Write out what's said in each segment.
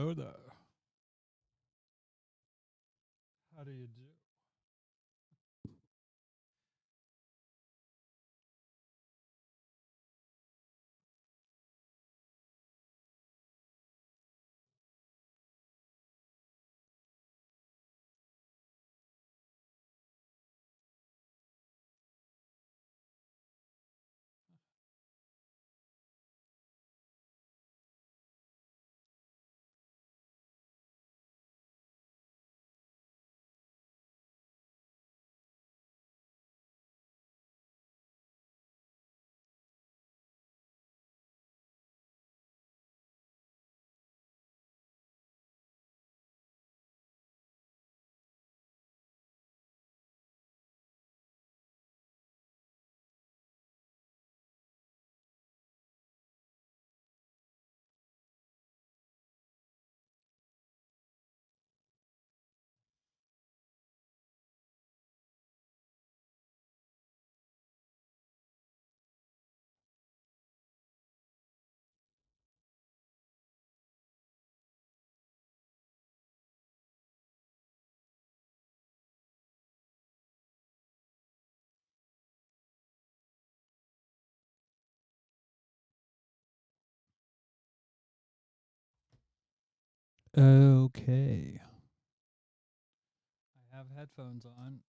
Hello there. How do you do? Okay. I have headphones on.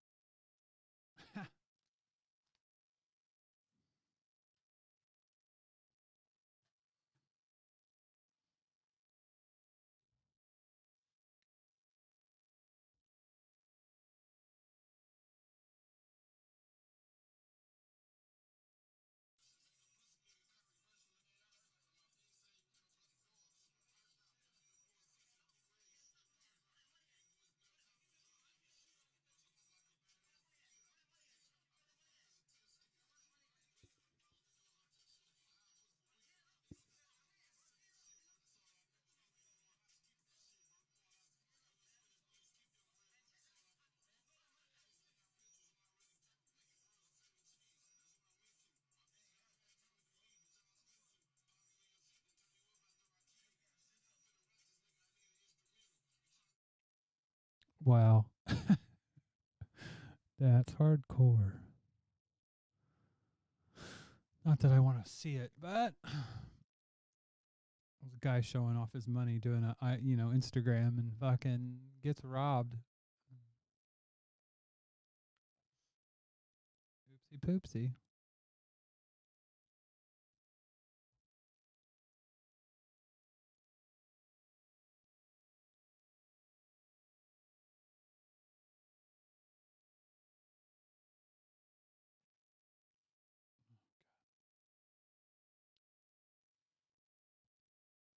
Wow. That's hardcore. Not that I want to see it, but there's a guy showing off his money doing Instagram and fucking gets robbed. Oopsie poopsie.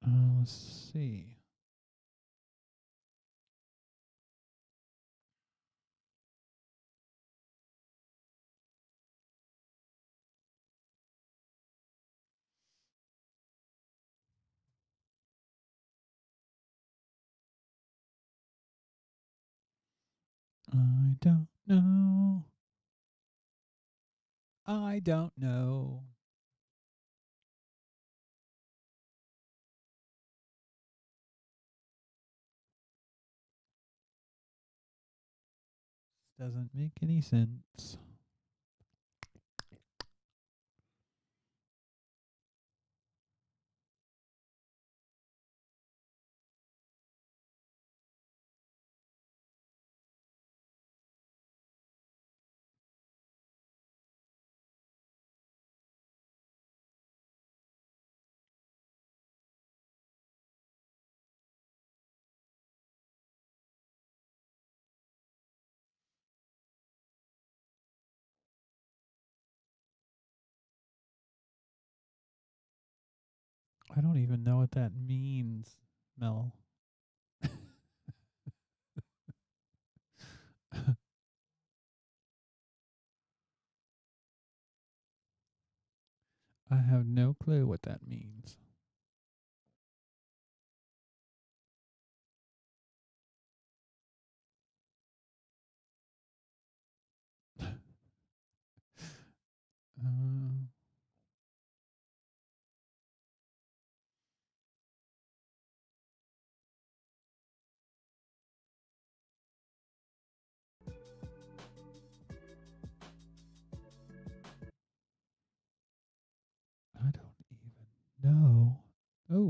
Let's see. I don't know. I don't know. This doesn't make any sense. I don't even know what that means, Mel. I have no clue what that means. Uh,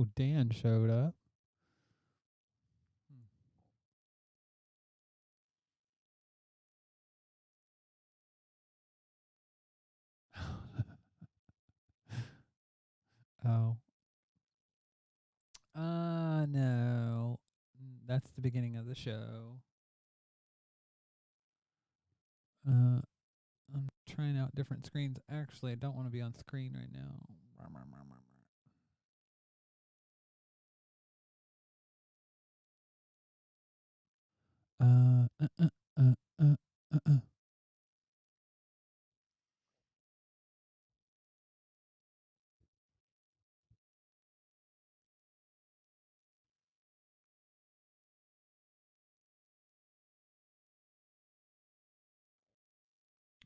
Ooh, Dan showed up. Oh. No. That's the beginning of the show. I'm trying out different screens. Actually, I don't want to be on screen right now. Uh, uh, uh, uh, uh, uh.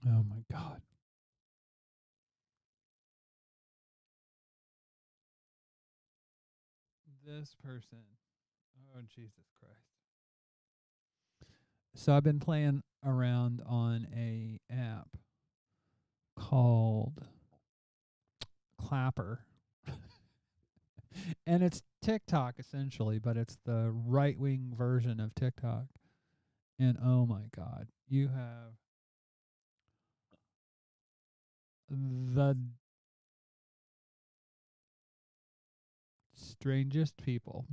Oh my God. This person. Oh, Jesus Christ. So I've been playing around on a app called Clapper. And it's TikTok essentially, but it's the right wing version of TikTok. And oh my God, you have the strangest people.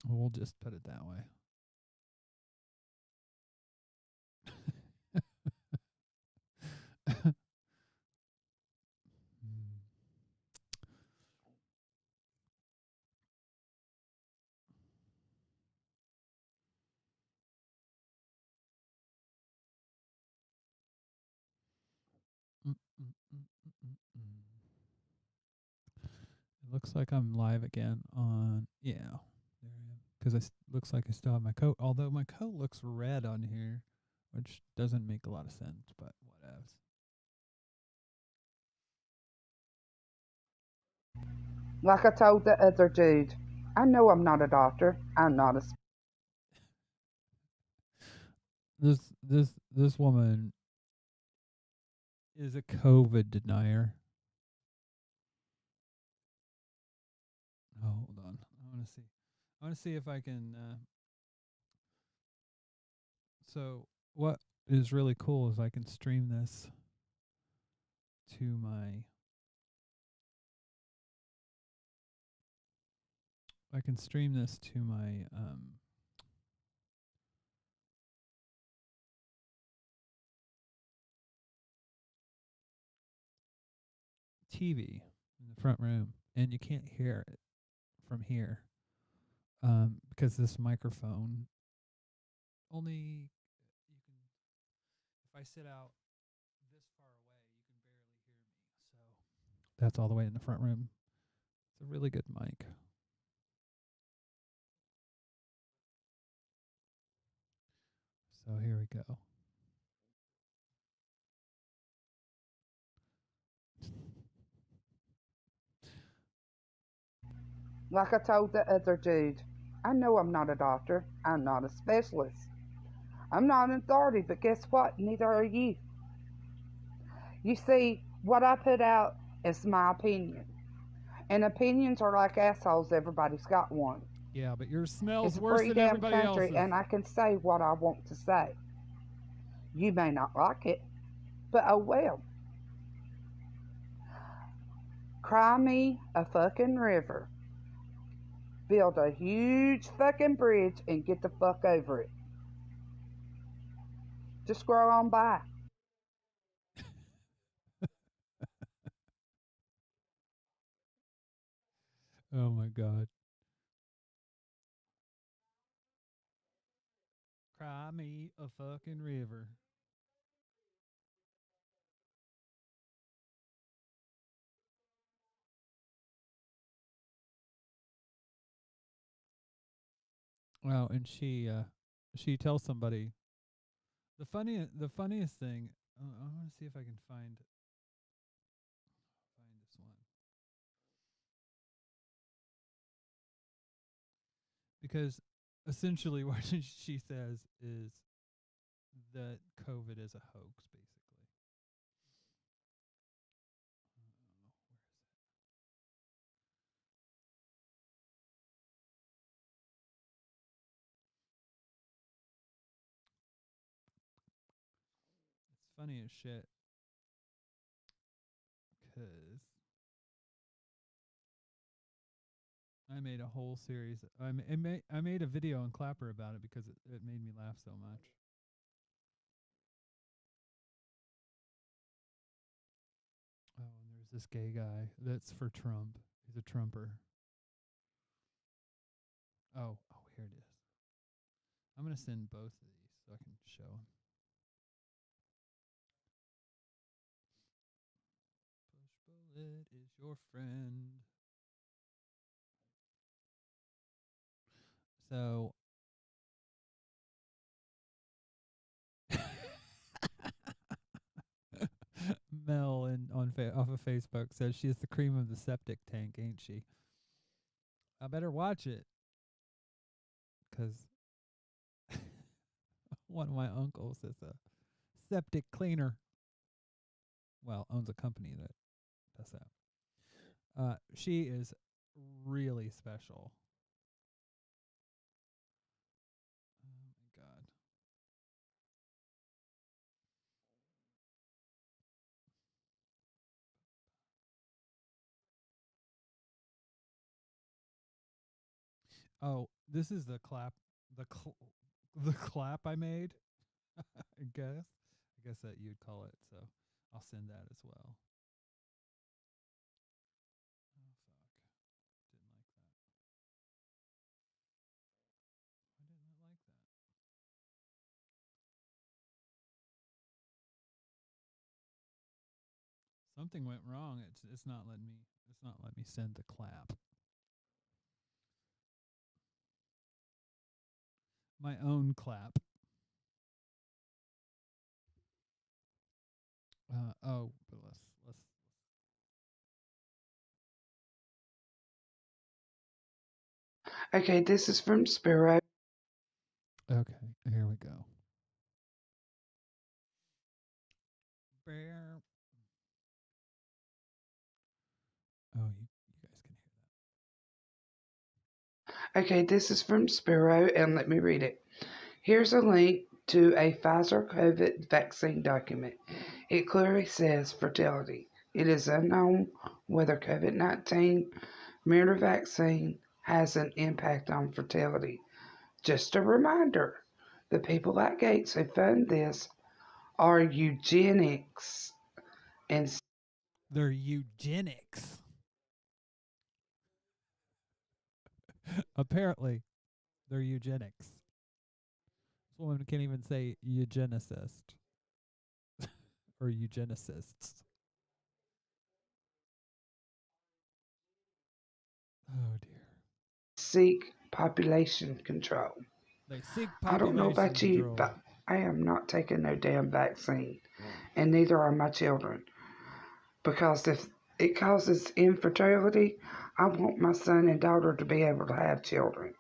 We'll just put it that way. It looks like I'm live again on, yeah, there I am. Because looks like I still have my coat, although my coat looks red on here, which doesn't make a lot of sense, but whatevs. Like I told the other dude, I know I'm not a doctor. I'm not a. This woman is a COVID denier. Oh, hold on. I want to see. I want to see if I can. So what is really cool is I can stream this to my. I can stream this to my TV in the front room, and you can't hear it from here because this microphone only you can. If I sit out this far away, you can barely hear me. So that's all the way in the front room. It's a really good mic. So here we go. Like I told the other dude, I know I'm not a doctor. I'm not a specialist. I'm not an authority, but guess what? Neither are you. You see, what I put out is my opinion. And opinions are like assholes, everybody's got one. Yeah, but yours smells It's a worse free than damn everybody country, else's. and I can say what I want to say. You may not like it, but oh well. Cry me a fucking river. Build a huge fucking bridge and get the fuck over it. Just scroll on by. Oh my God. Cry me a fucking river. Well, and she tells somebody the funniest thing. I want to see if I can find this one because essentially what she says is that COVID is a hoax, basically. funny as shit. Cause I made a whole series. I made a video on Clapper about it because it made me laugh so much. Oh, and there's this gay guy that's for Trump. He's a Trumper. Oh, here it is. I'm gonna send both of these so I can show him. Push bullet is your friend. So Mel off of Facebook says she's the cream of the septic tank, ain't she? I better watch it because one of my uncles is a septic cleaner. Well, owns a company that does that. She is really special. Oh my god. Oh, this is the clap, the clap I made. I guess that you'd call it. So I'll send that as well. Oh fuck! Didn't like that. Why didn't it like that? Something went wrong. It's not letting me. It's not letting me send the clap. My own clap. But let's. Okay, this is from Spiro. Okay, here we go. Bear. Oh, you guys can hear that. Okay, this is from Spiro, and let me read it. Here's a link to a Pfizer COVID vaccine document. It clearly says fertility. It is unknown whether COVID 19 mirror vaccine has an impact on fertility. Just a reminder, the people at Gates who fund this are eugenics and They're eugenics. Apparently, they're eugenics. This woman can't even say eugenicist or eugenicists. Oh dear. seek population control. They seek I don't know population about you, control. but I am not taking no damn vaccine, and neither are my children. Because if it causes infertility, I want my son and daughter to be able to have children.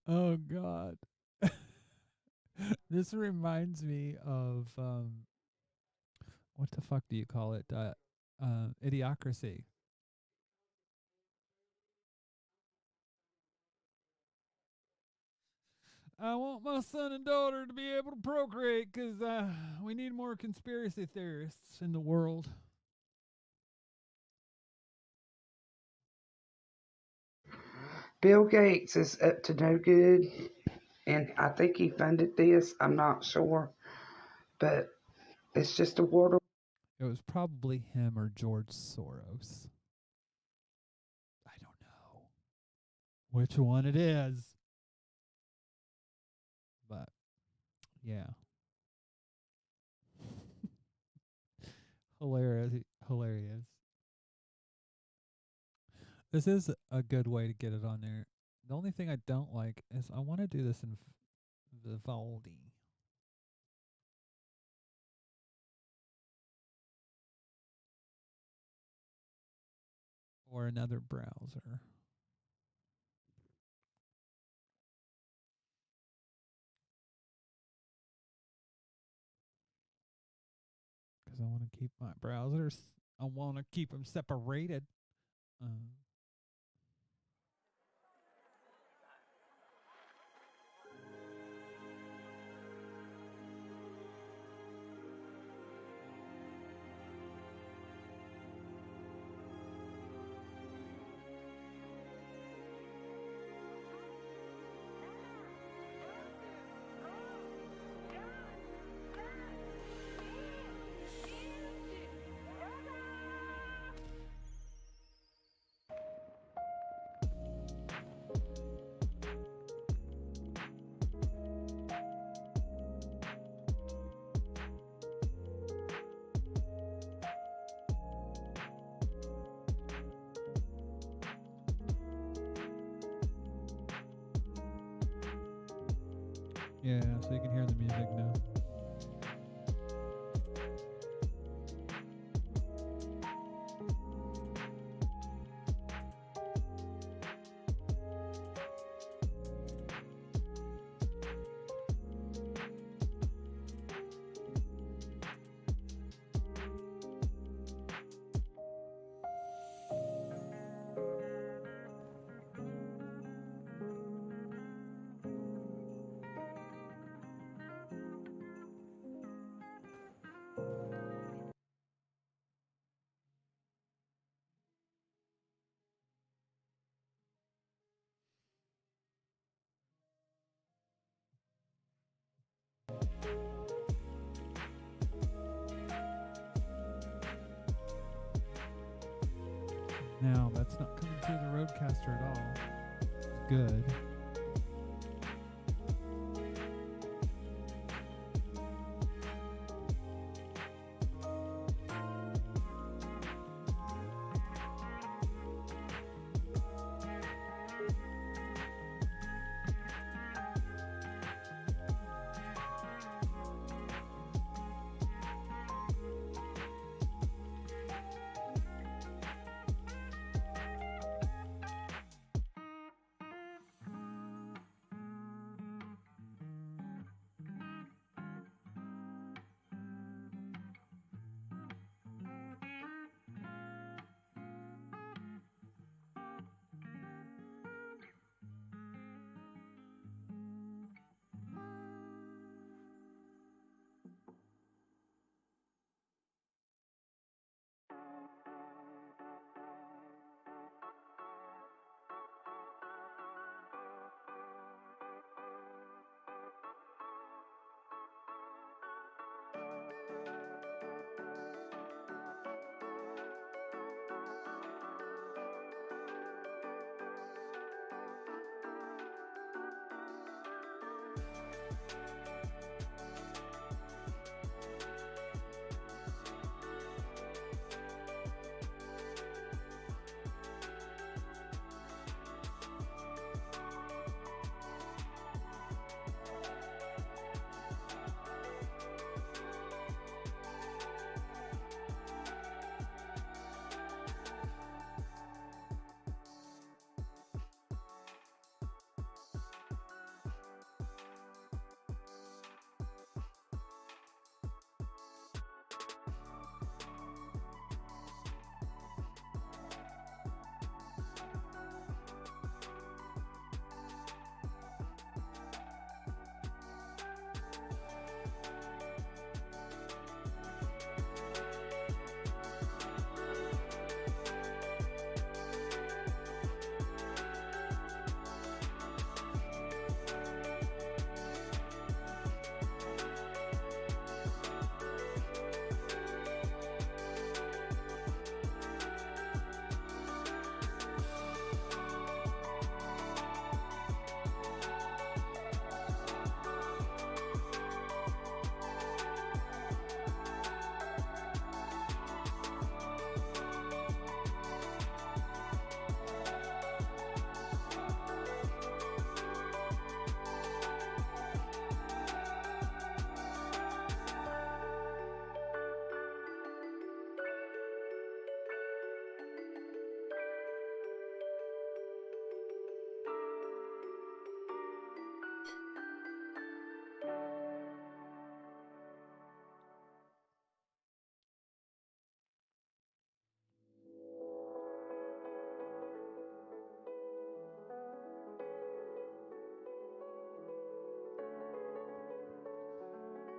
Oh God. This reminds me of what the fuck do you call it? Idiocracy. I want my son and daughter to be able to procreate because we need more conspiracy theorists in the world. Bill Gates is up to no good, and I think he funded this. I'm not sure, but it's just a world. It was probably him or George Soros. I don't know which one it is, but yeah, hilarious, hilarious. This is a good way to get it on there. The only thing I don't like is I want to do this in Vivaldi. Or another browser. Because I want to keep my browsers. I want to keep them separated. Uh, Yeah, so you can hear the music now. Now, that's not coming through the roadcaster at all. It's good.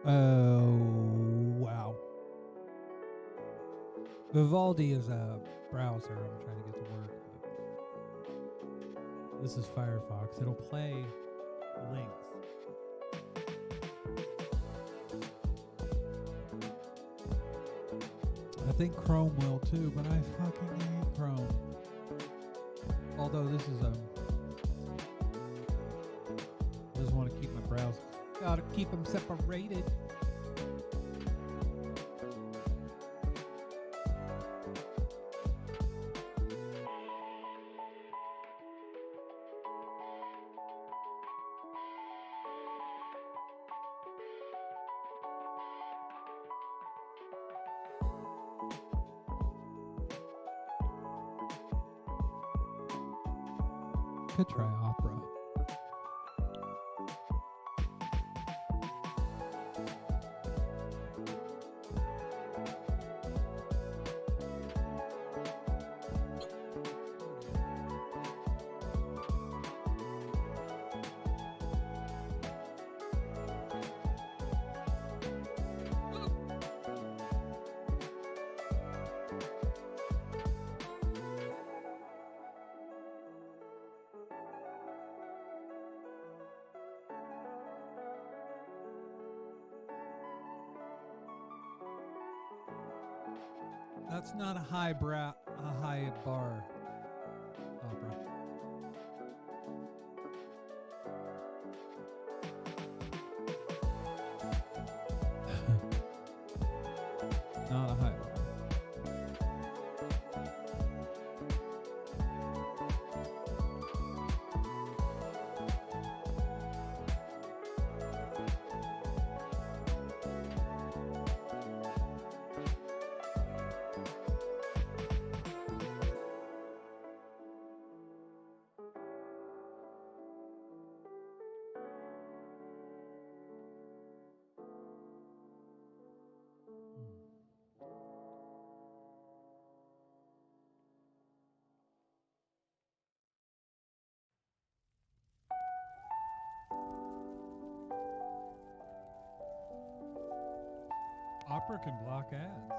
Oh, wow. Vivaldi is a browser I'm trying to get to work. But this is Firefox. It'll play links. I think Chrome will too, but I fucking hate Chrome. Although this is I just want to keep my browser. Gotta keep them separated. could try opera. That's not a high bar opera. Not a high bar. Opera can block ads.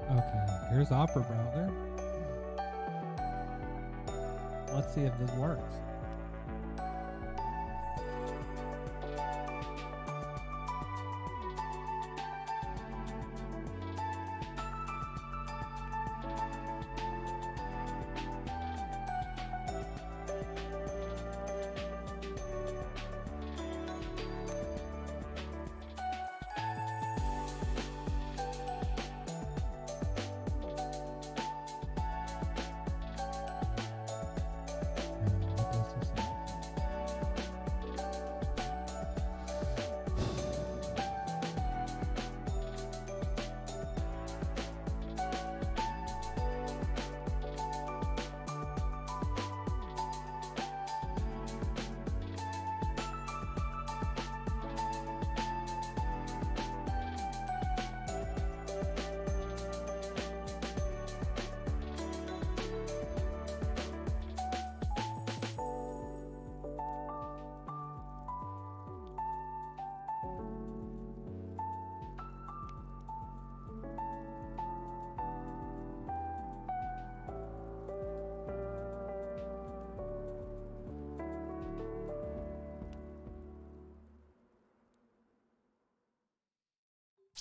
Okay, here's Opera Browser. Let's see if this works. What does this say?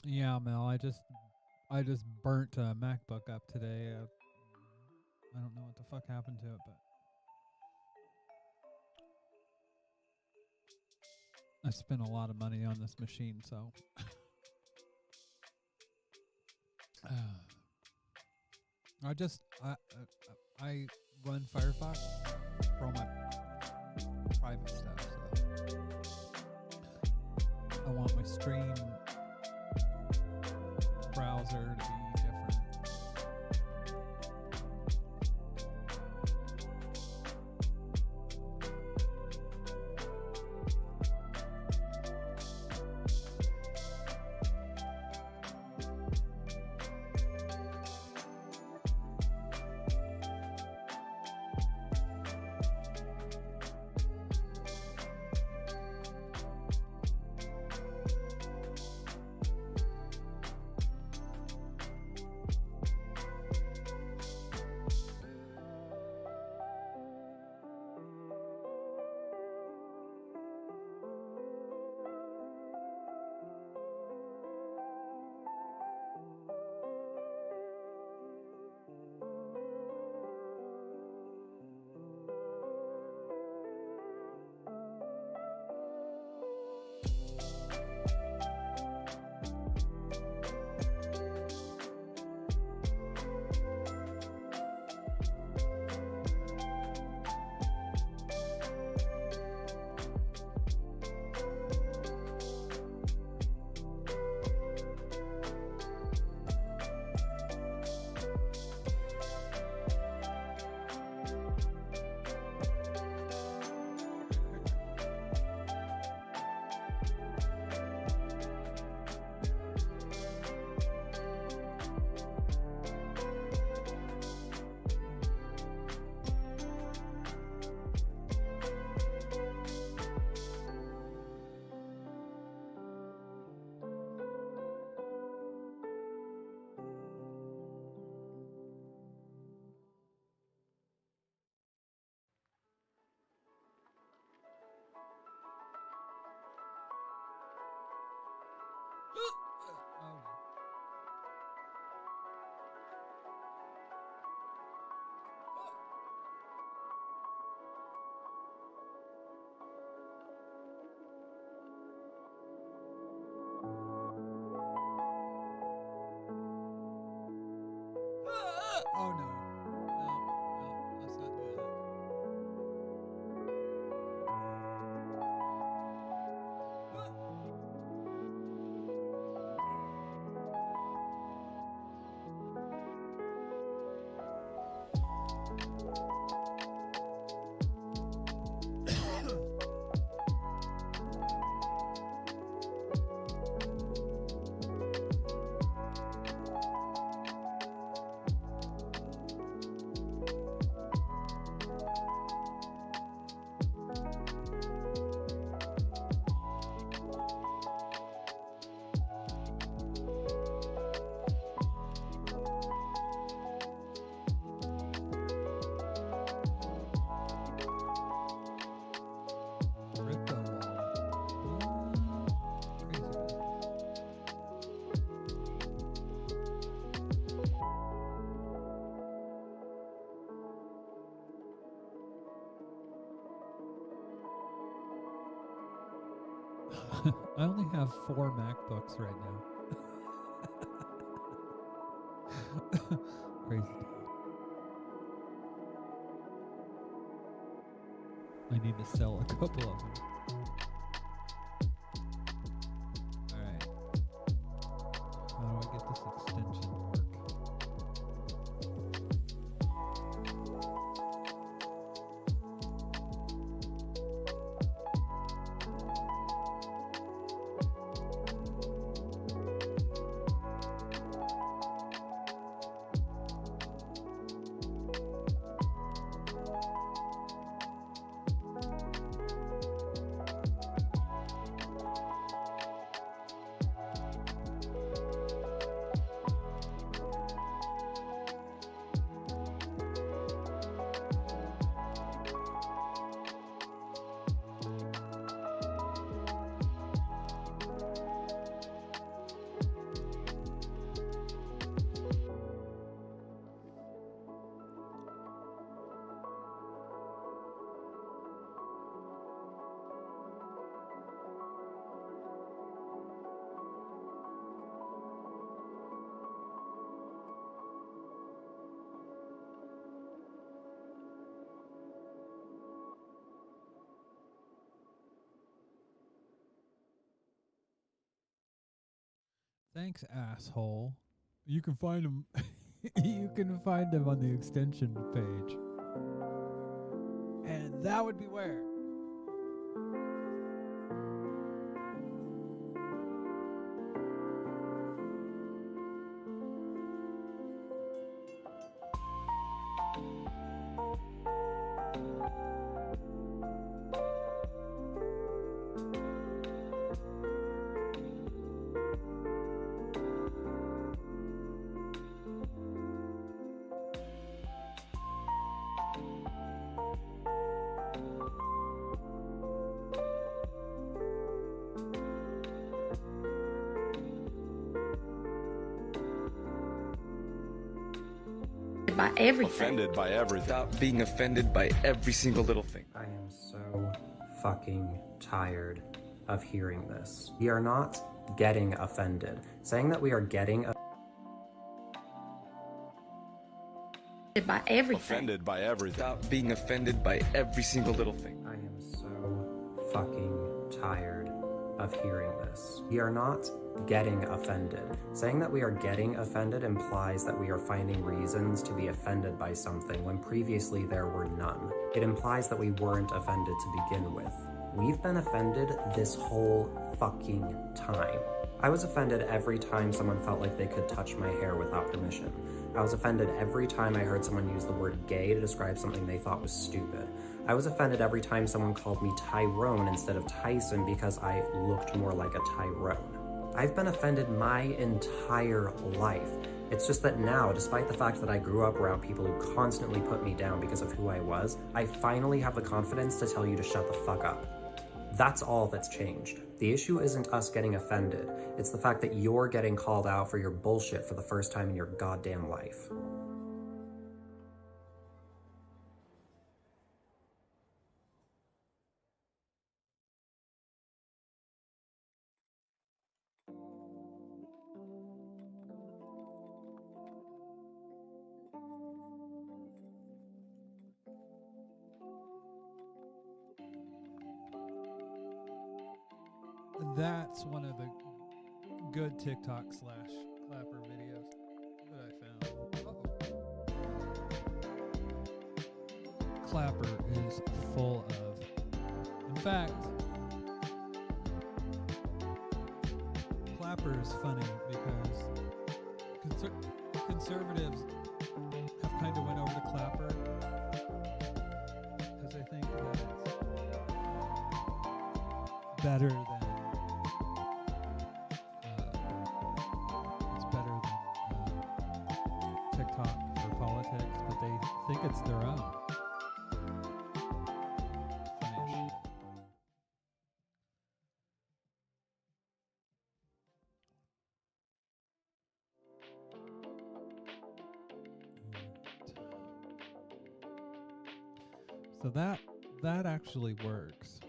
Yeah, Mel, I just burnt a MacBook up today. I don't know what the fuck happened to it, but I spent a lot of money on this machine, so I run Firefox for all my private stuff, so I want my stream browser to be different. Crypto wallet. Crazy. I only have 4 MacBooks right now. Crazy. I need to sell a couple of them. Alright. How do I get this extension to work? Thanks, asshole. You can find them. You can find them on the extension page. And that would be where? By everything. Offended by everything. Stop being offended by every single little thing. I am so fucking tired of hearing this. We are not getting offended. Saying that we are getting By everything. Offended by everything. Stop being offended by every single little thing. I am so fucking tired of hearing this. We are not getting offended. Saying that we are getting offended implies that we are finding reasons to be offended by something when previously there were none. It implies that we weren't offended to begin with. We've been offended this whole fucking time. I was offended every time someone felt like they could touch my hair without permission. I was offended every time I heard someone use the word gay to describe something they thought was stupid. I was offended every time someone called me Tyrone instead of Tyson because I looked more like a Tyrone. I've been offended my entire life. It's just that now, despite the fact that I grew up around people who constantly put me down because of who I was, I finally have the confidence to tell you to shut the fuck up. That's all that's changed. The issue isn't us getting offended, it's the fact that you're getting called out for your bullshit for the first time in your goddamn life. That's one of the good TikTok /clapper videos that I found. Uh-oh. Clapper is full of. In fact, Clapper is funny because conservatives have kind of went over to Clapper because they think that it's better than TikTok for politics, but they think it's their own. Funny shit. So that actually works.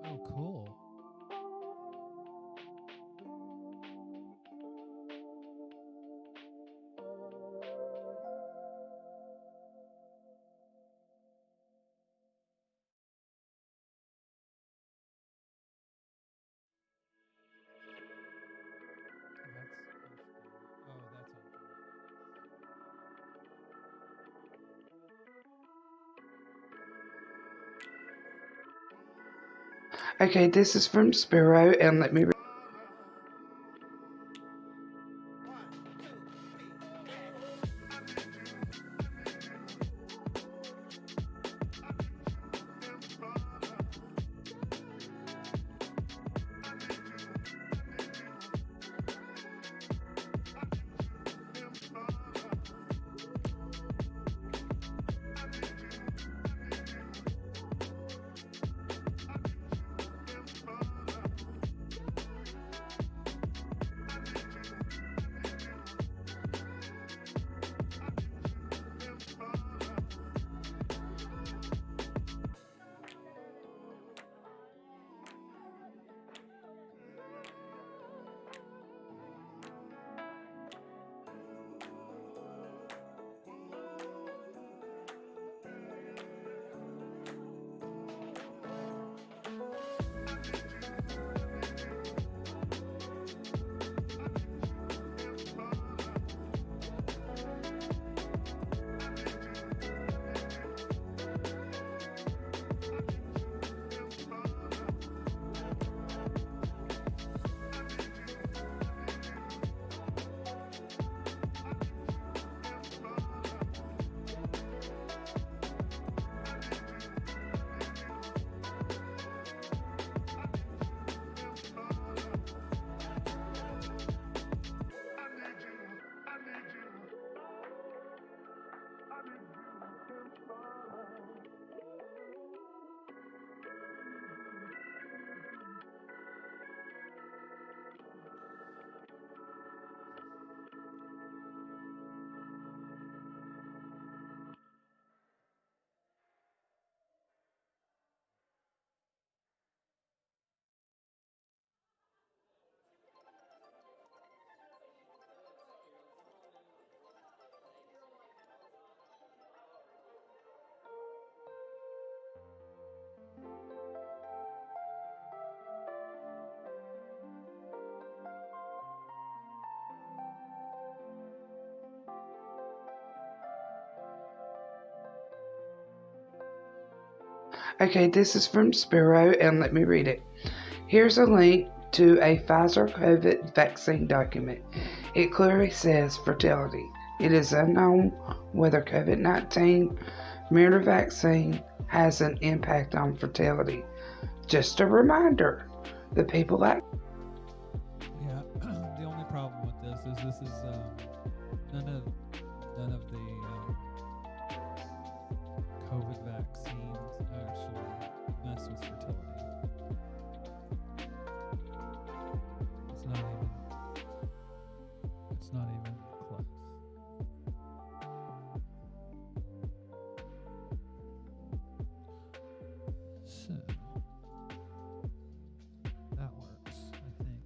Oh, cool. That's Okay, this is from Spiro, and let me read. Okay, this is from Spiro, and let me read it. Here's a link to a Pfizer COVID vaccine document. It clearly says fertility. It is unknown whether COVID 19 mirror vaccine has an impact on fertility. Just a reminder, the people that Yeah, the only problem with this is none of the COVID vaccines actually mess with fertility. It's not even close. So that works, I think.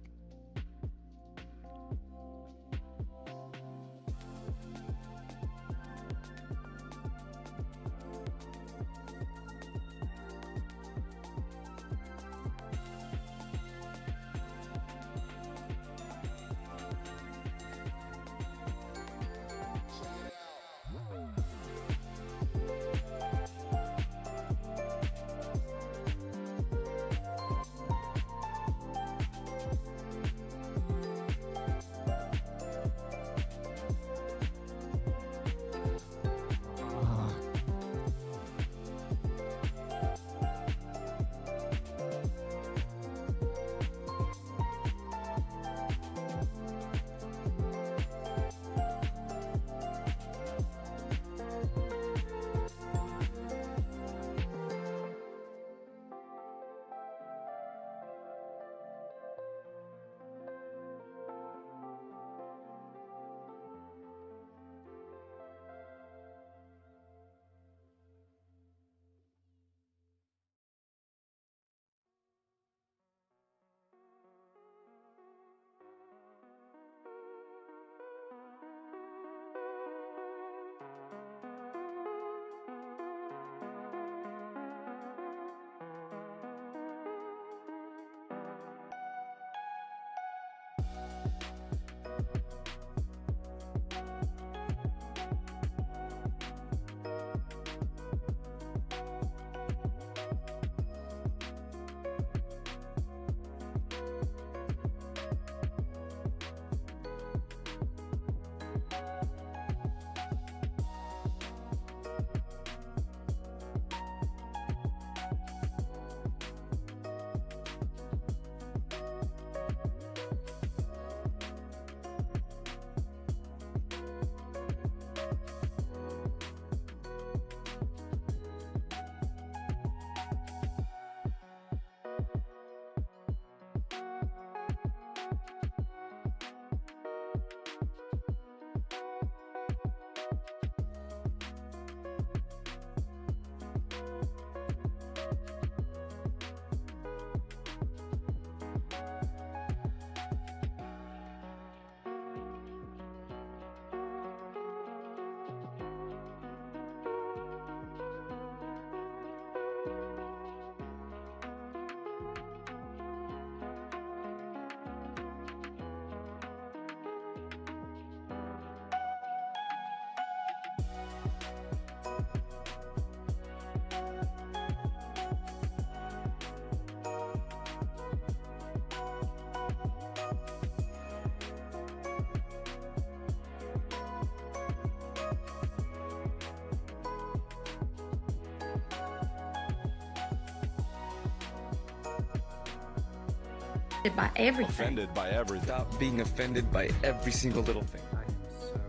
By everything. Offended by everything. Stop being offended by every single little thing. I am so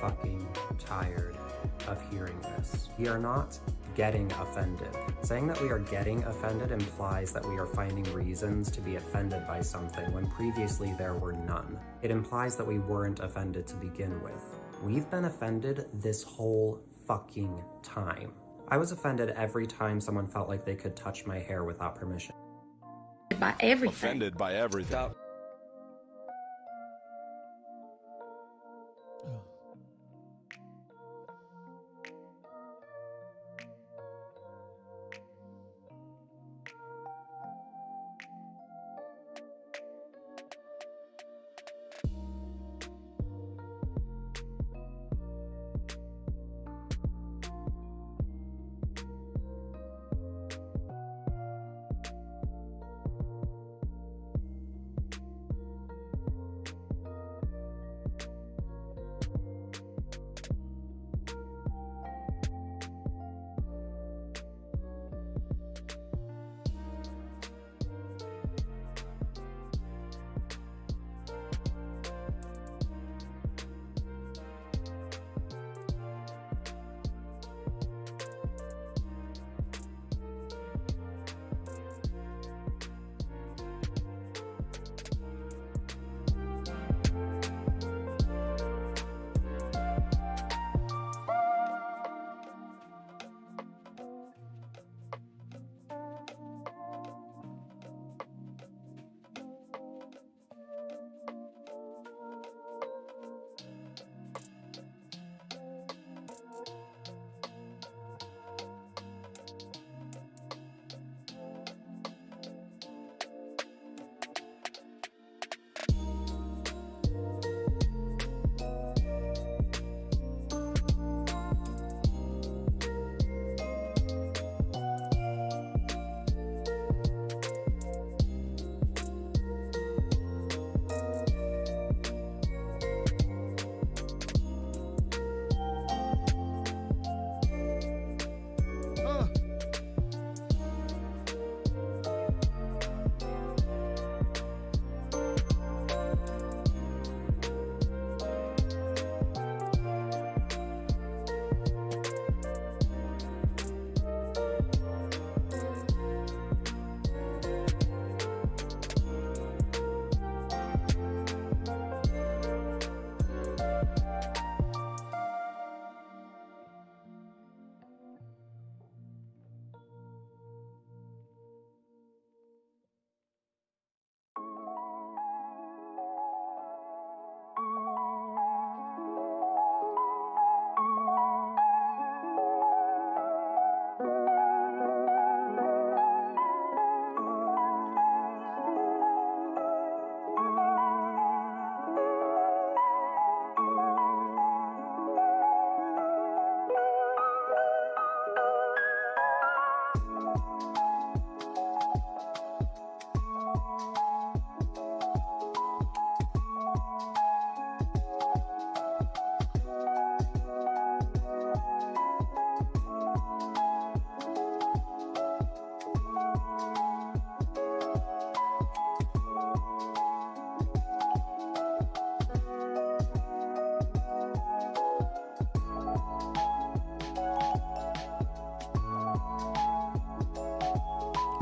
fucking tired of hearing this. We are not getting offended. Saying that we are getting offended implies that we are finding reasons to be offended by something when previously there were none. It implies that we weren't offended to begin with. We've been offended this whole fucking time. I was offended every time someone felt like they could touch my hair without permission. By everything. Offended by everything. Stop.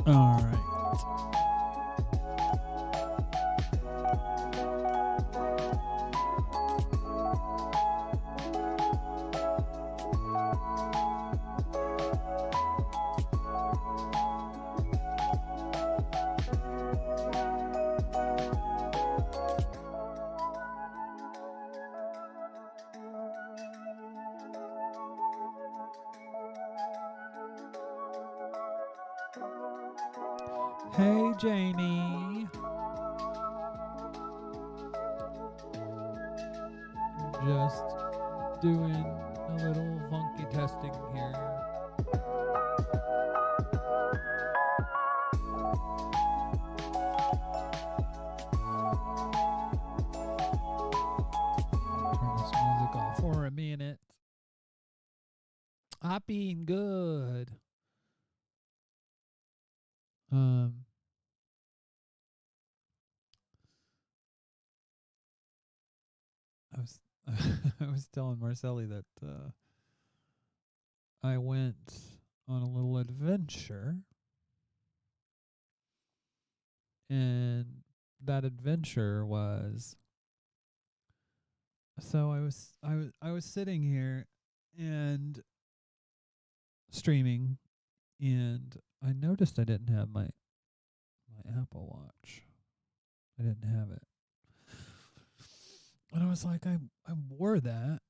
All right. Hey, Jamie. Just doing a little funky testing here. Turn this music off for a minute. I've been good. I was I was telling Marcelli that I went on a little adventure, and that adventure was so I was sitting here and streaming, and I noticed I didn't have my Apple Watch. I didn't have it, and I was like, I wore that.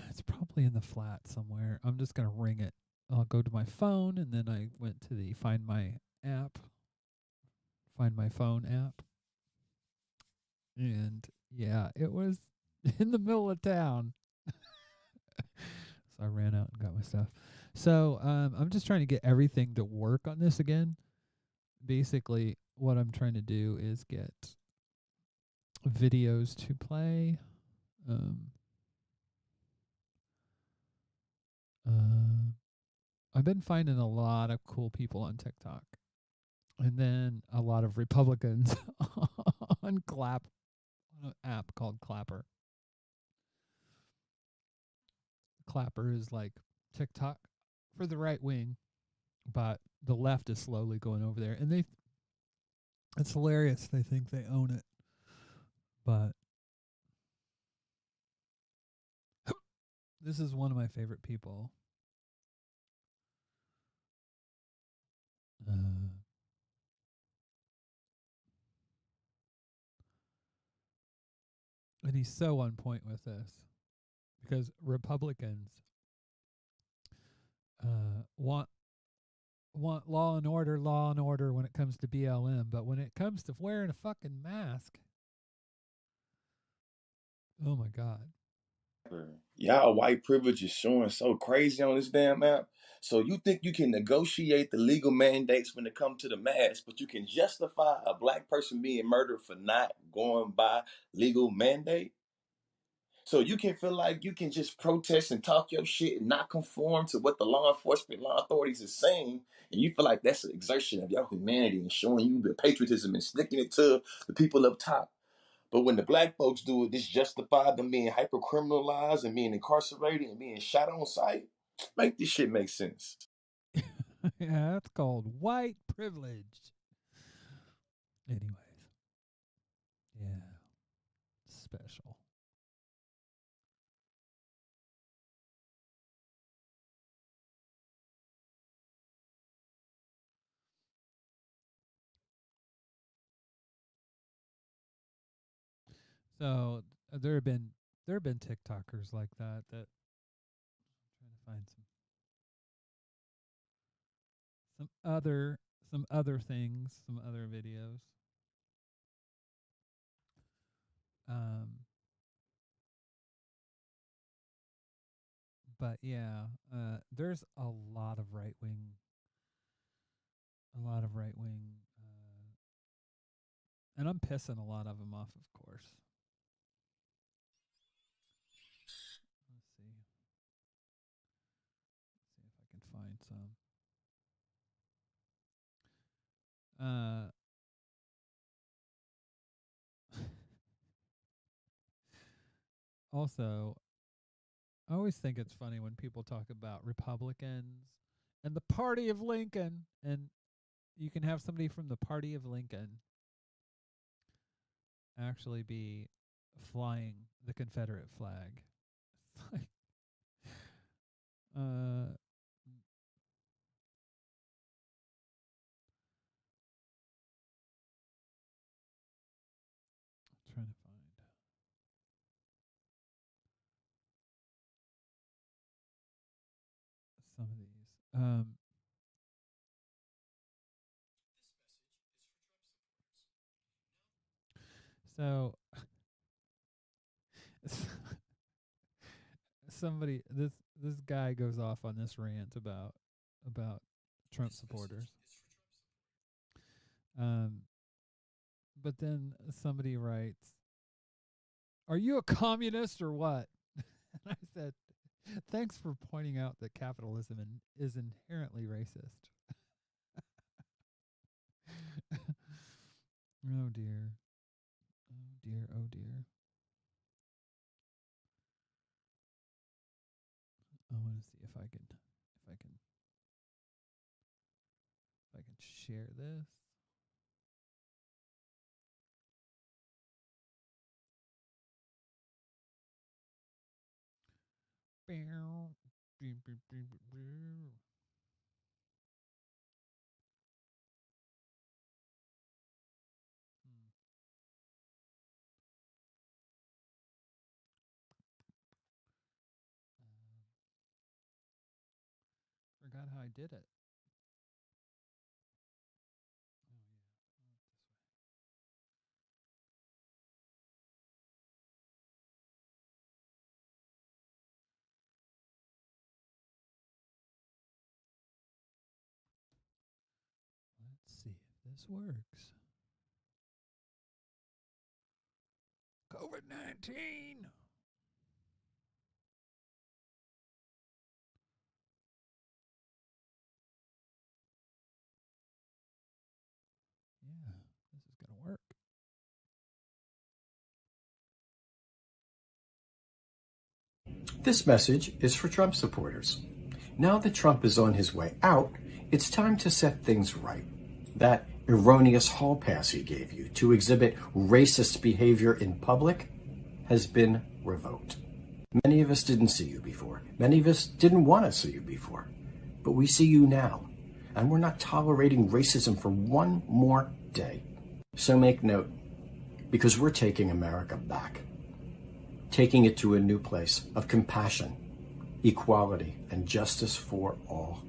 It's probably in the flat somewhere. I'm just gonna ring it. I'll go to my phone, and then I went to the Find My Phone app, and yeah, it was in the middle of town. So I ran out and got my stuff. So I'm just trying to get everything to work on this again. Basically, what I'm trying to do is get videos to play. Uh, I've been finding a lot of cool people on TikTok, and then a lot of Republicans on an app called Clapper. Clapper is like TikTok for the right wing, but the left is slowly going over there, and it's hilarious. They think they own it, but this is one of my favorite people. And he's so on point with this because Republicans want law and order when it comes to BLM, but when it comes to wearing a fucking mask, oh my god. Y'all white privilege is showing so crazy on this damn app. So you think you can negotiate the legal mandates when it comes to the mask, but you can justify a black person being murdered for not going by legal mandate? So you can feel like you can just protest and talk your shit and not conform to what the law enforcement, law authorities are saying, and you feel like that's an exertion of your humanity and showing you the patriotism and sticking it to the people up top. But when the black folks do it, this justifies them being hyper criminalized and being incarcerated and being shot on sight. Make this shit make sense. Yeah, that's called white privilege. Anyways, yeah, special. So there have been TikTokers like that. I'm trying to find some other things, some other videos. Um, but yeah, there's a lot of right wing, and I'm pissing a lot of them off, of course. Let's see. Let's see if I can find some. Also, I always think it's funny when people talk about Republicans and the party of Lincoln, and you can have somebody from the party of Lincoln actually be flying the Confederate flag. It's like, uh, trying to find some of these. So somebody this guy goes off on this rant about Trump supporters. Um, but then somebody writes, "Are you a communist or what?" And I said, "Thanks for pointing out that capitalism is inherently racist." Oh dear. Oh dear. Oh dear. I want to see if I can share this. Forgot how I did it. Oh yeah. Let's see if this works. COVID-19. Yeah, this is gonna work. This message is for Trump supporters. Now that Trump is on his way out, it's time to set things right. That erroneous hall pass he gave you to exhibit racist behavior in public has been revoked. Many of us didn't see you before. Many of us didn't want to see you before. But we see you now, and we're not tolerating racism for one more day. So make note, because we're taking America back, taking it to a new place of compassion, equality, and justice for all.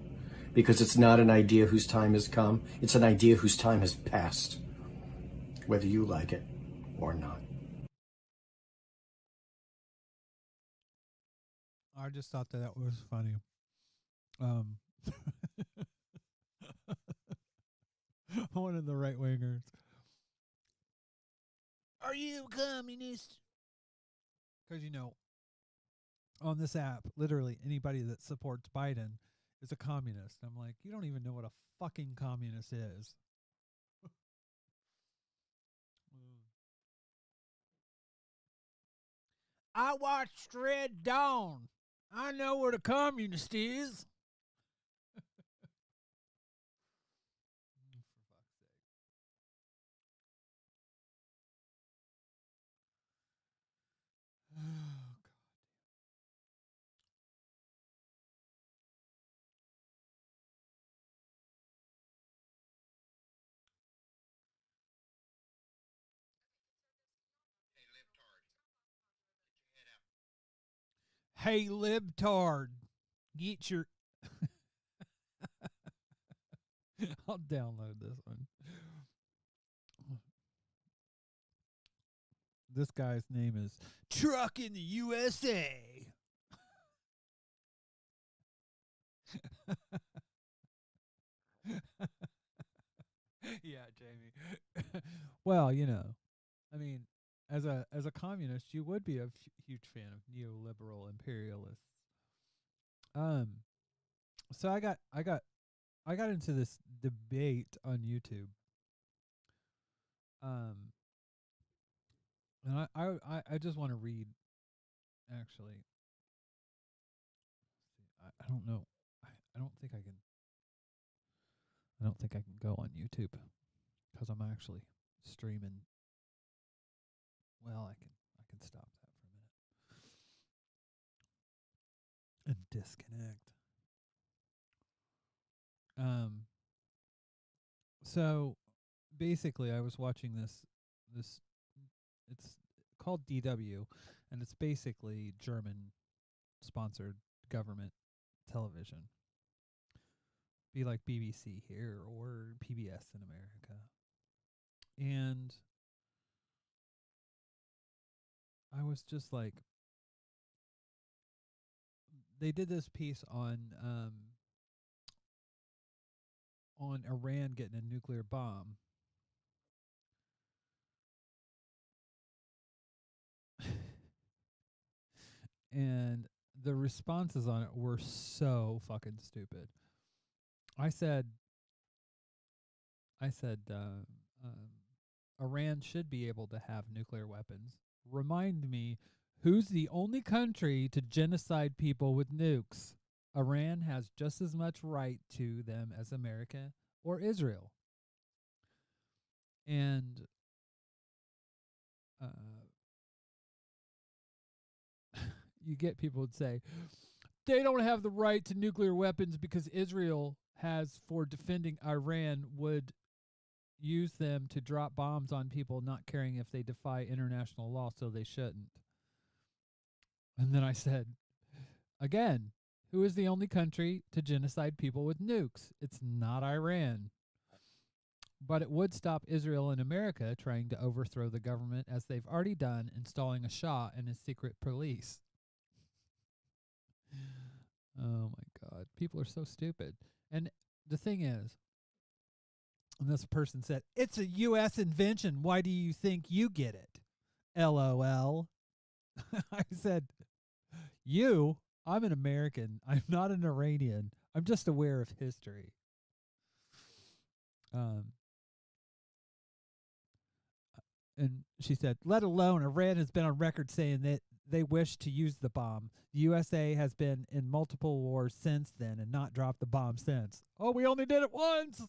Because it's not an idea whose time has come, it's an idea whose time has passed, whether you like it or not. I just thought that was funny. One of the right wingers. Are you a communist? Because on this app, literally anybody that supports Biden is a communist. I'm like, you don't even know what a fucking communist is. I watched Red Dawn. I know what a communist is. Hey, libtard, get your. I'll download this one. This guy's name is Truck in the USA. Yeah, Jamie. Well, I mean, as a communist, you would be a huge fan of neoliberal imperialists. Um, so I got into this debate on YouTube. Um, and I just want to read. Actually, I don't know. I don't think I can. I don't think I can go on YouTube because I'm actually streaming. Well, I can stop that for a minute and disconnect. So basically, I was watching this. It's called DW, and it's basically German sponsored government television. Be like BBC here or PBS in America. And I was just like, they did this piece on Iran getting a nuclear bomb. And the responses on it were so fucking stupid. I said, Iran should be able to have nuclear weapons. Remind me, who's the only country to genocide people with nukes? Iran has just as much right to them as America or Israel. And you get people would say, they don't have the right to nuclear weapons because Israel has, for defending Iran, would use them to drop bombs on people, not caring if they defy international law, so they shouldn't. And then I said, again, who is the only country to genocide people with nukes? It's not Iran. But it would stop Israel and America trying to overthrow the government, as they've already done, installing a Shah and his secret police. Oh my God. People are so stupid. And the thing is, and this person said, it's a U.S. invention. Why do you think you get it? LOL. I said, I'm an American. I'm not an Iranian. I'm just aware of history. And she said, let alone Iran has been on record saying that they wish to use the bomb. The USA has been in multiple wars since then and not dropped the bomb since. Oh, we only did it once.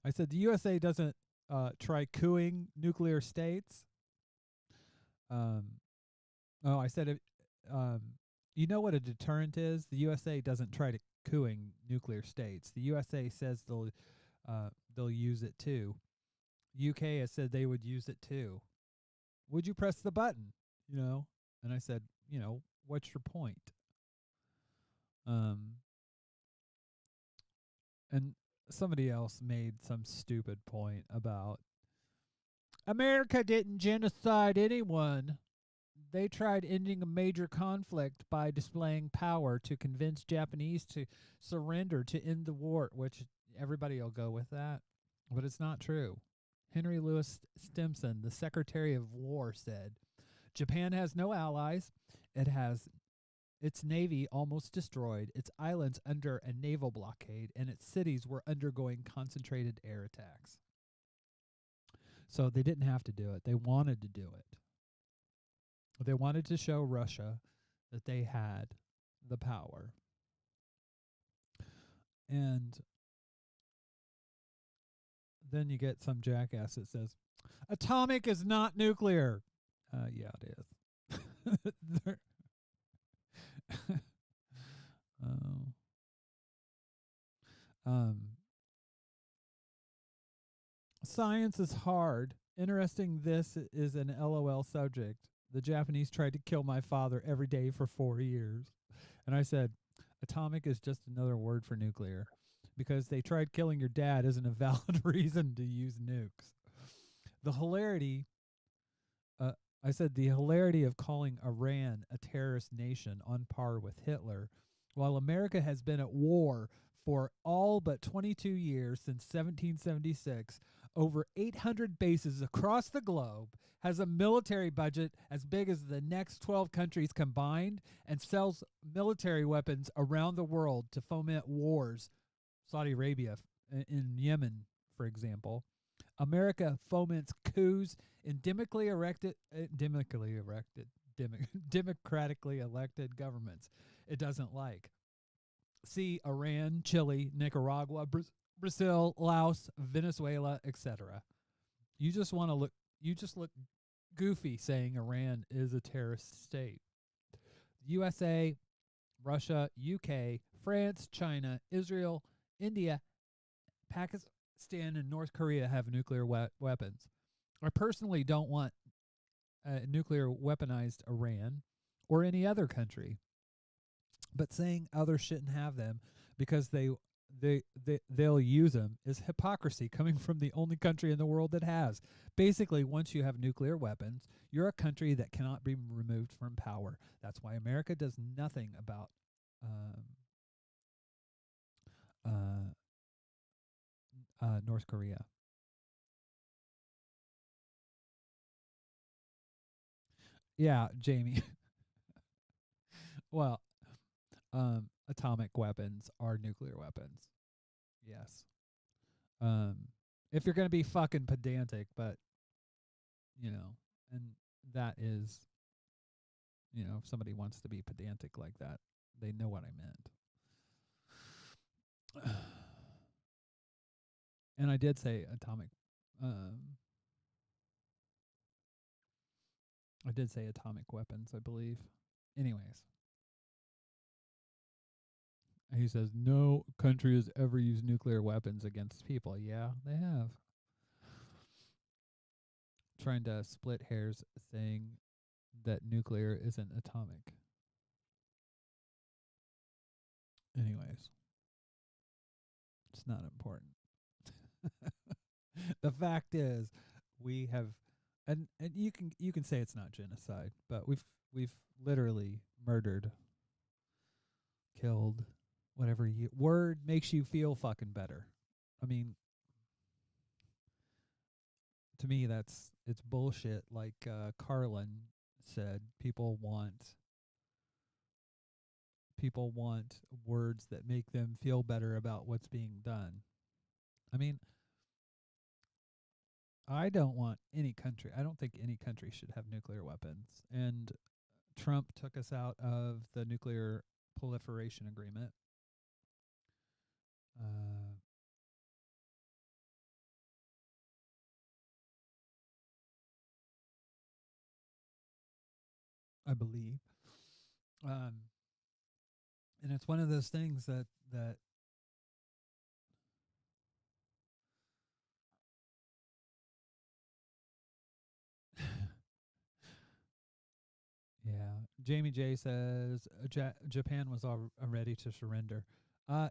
I said, the USA doesn't try cooing nuclear states. I said, you know what a deterrent is? The USA doesn't try to cooing nuclear states. The USA says they'll use it too. UK has said they would use it too. Would you press the button? And I said, what's your point? And somebody else made some stupid point about America didn't genocide anyone. They tried ending a major conflict by displaying power to convince Japanese to surrender to end the war, which everybody will go with that. But it's not true. Henry Louis Stimson, the Secretary of War, said, Japan has no allies. It has its navy almost destroyed, its islands under a naval blockade, and its cities were undergoing concentrated air attacks. So they didn't have to do it. They wanted to do it. They wanted to show Russia that they had the power. And then you get some jackass that says, atomic is not nuclear. Yeah, it is. Science is hard. Interesting, this is an LOL subject. The Japanese tried to kill my father every day for 4 years. And I said, atomic is just another word for nuclear. Because they tried killing your dad isn't a valid reason to use nukes. The hilarity, I said, the hilarity of calling Iran a terrorist nation on par with Hitler, while America has been at war for all but 22 years since 1776, over 800 bases across the globe, has a military budget as big as the next 12 countries combined, and sells military weapons around the world to foment wars. Saudi Arabia, in Yemen, for example. America foments coups in democratically elected governments it doesn't like. See Iran, Chile, Nicaragua, Brazil, Laos, Venezuela, etc. You just want to look. You just look goofy saying Iran is a terrorist state. USA, Russia, UK, France, China, Israel, India, Pakistan, and North Korea have nuclear weapons. I personally don't want a nuclear weaponized Iran or any other country. But saying others shouldn't have them because they'll use them is hypocrisy coming from the only country in the world that has. Basically, once you have nuclear weapons, you're a country that cannot be removed from power. That's why America does nothing about uh, North Korea. Yeah, Jamie. Well, atomic weapons are nuclear weapons. Yes. If you're going to be fucking pedantic, but and that is, if somebody wants to be pedantic like that, they know what I meant. And I did say atomic. I did say atomic weapons, I believe. Anyways, he says no country has ever used nuclear weapons against people. Yeah, they have. Trying to split hairs, saying that nuclear isn't atomic. Anyways, it's not important. The fact is, we have, and you can say it's not genocide, but we've literally murdered, killed, whatever word makes you feel fucking better. I mean, to me, it's bullshit. Like Carlin said, people want words that make them feel better about what's being done. I mean, I don't want any country. I don't think any country should have nuclear weapons. And Trump took us out of the nuclear proliferation agreement. I believe. And it's one of those things that yeah. Jamie J says Japan was all ready to surrender.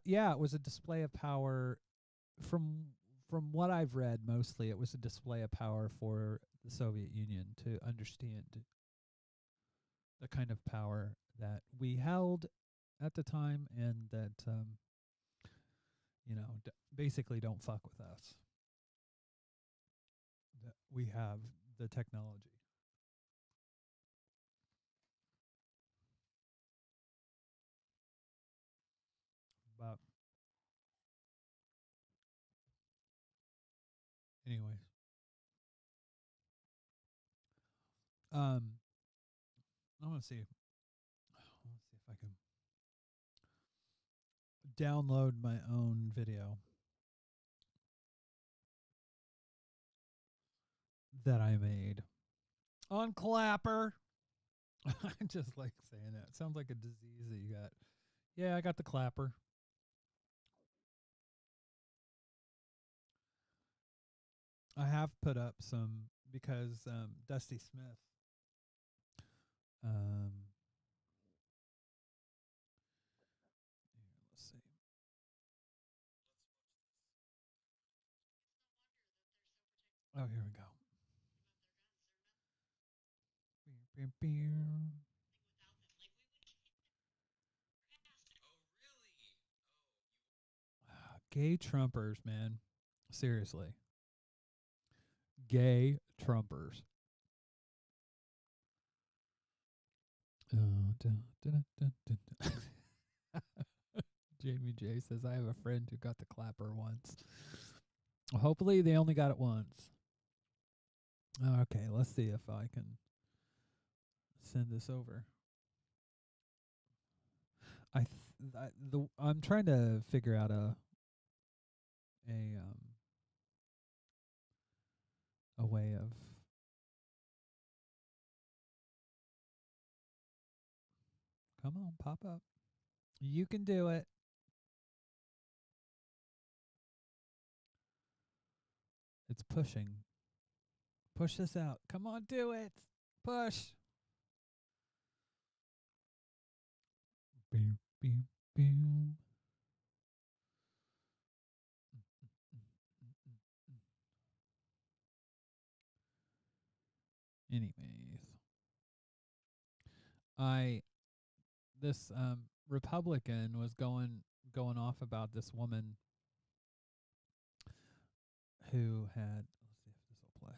Yeah, it was a display of power. From what I've read, mostly it was a display of power for the Soviet Union to understand the kind of power that we held at the time, and that basically don't fuck with us. That we have the technology. But anyways, I want to see. Let's see if I can download my own video that I made on Clapper. I just like saying that. It sounds like a disease that you got. Yeah, I got the Clapper. I have put up some because Dusty Smith. Let's see. Oh, here we go. Gay Trumpers, man. Seriously. Gay Trumpers. Jamie J says, I have a friend who got the Clapper once. Hopefully they only got it once. Okay, let's see if I can send this over. I'm trying to figure out a way of come on, pop up. You can do it. It's pushing. Push this out. Come on, do it. Push. Boom, boom, boom. Anyways, this Republican was going off about this woman who had. Let's see if this will play.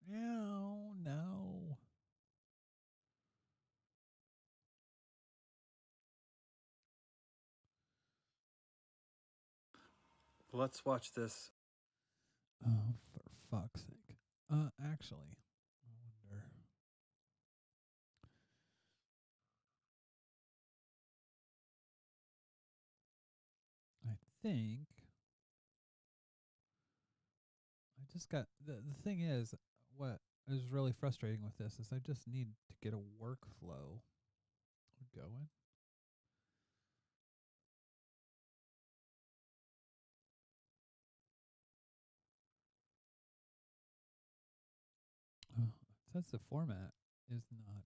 No. Let's watch this. Oh, for fuck's sake. Actually, I wonder. I think I just got the thing is what is really frustrating with this is I just need to get a workflow going. Oh, it says the format is not.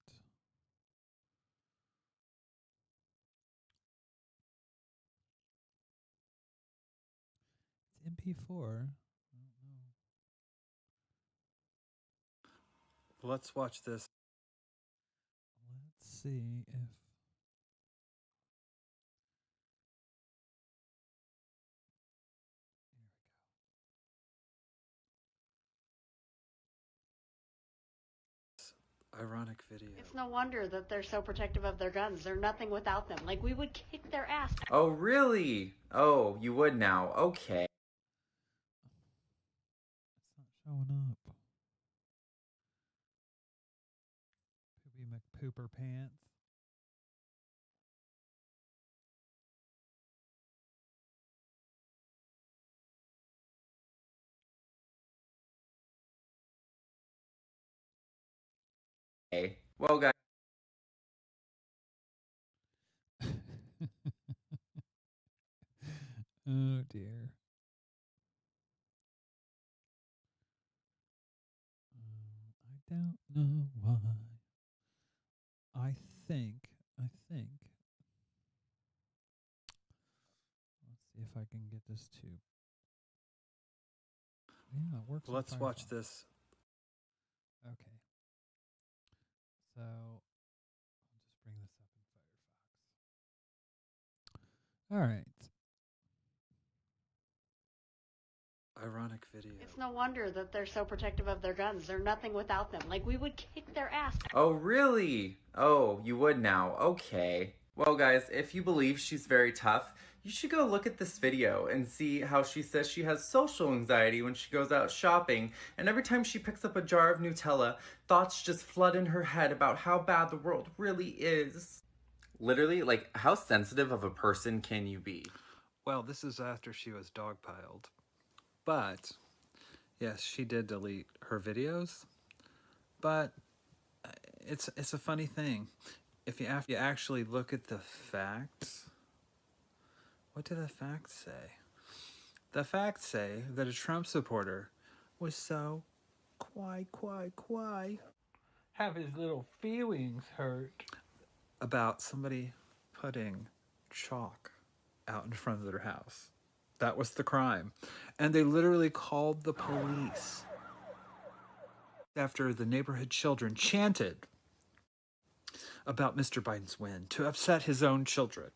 It's MP4. I don't know. Let's watch this. Let's see if. Ironic video. It's no wonder that they're so protective of their guns. They're nothing without them. Like, we would kick their ass. Oh, really? Oh, you would now. Okay. It's not showing up. Poopy McPooper pants. Okay. Well, guys. Oh dear. I don't know why. I think. Let's see if I can get this to. Yeah, it works. Let's watch this. Okay. So I'll just bring this up in Firefox. All right. Ironic video. It's no wonder that they're so protective of their guns. They're nothing without them. Like, we would kick their ass. Oh, really? Oh, you would now. Okay. Well, guys, if you believe she's very tough, you should go look at this video and see how she says she has social anxiety when she goes out shopping, and every time she picks up a jar of Nutella, thoughts just flood in her head about how bad the world really is. Literally, like, how sensitive of a person can you be? Well, this is after she was dogpiled. But, yes, she did delete her videos. But it's a funny thing. If you actually look at the facts, what do the facts say? The facts say that a Trump supporter was so have his little feelings hurt about somebody putting chalk out in front of their house. That was the crime. And they literally called the police after the neighborhood children chanted about Mr. Biden's win to upset his own children.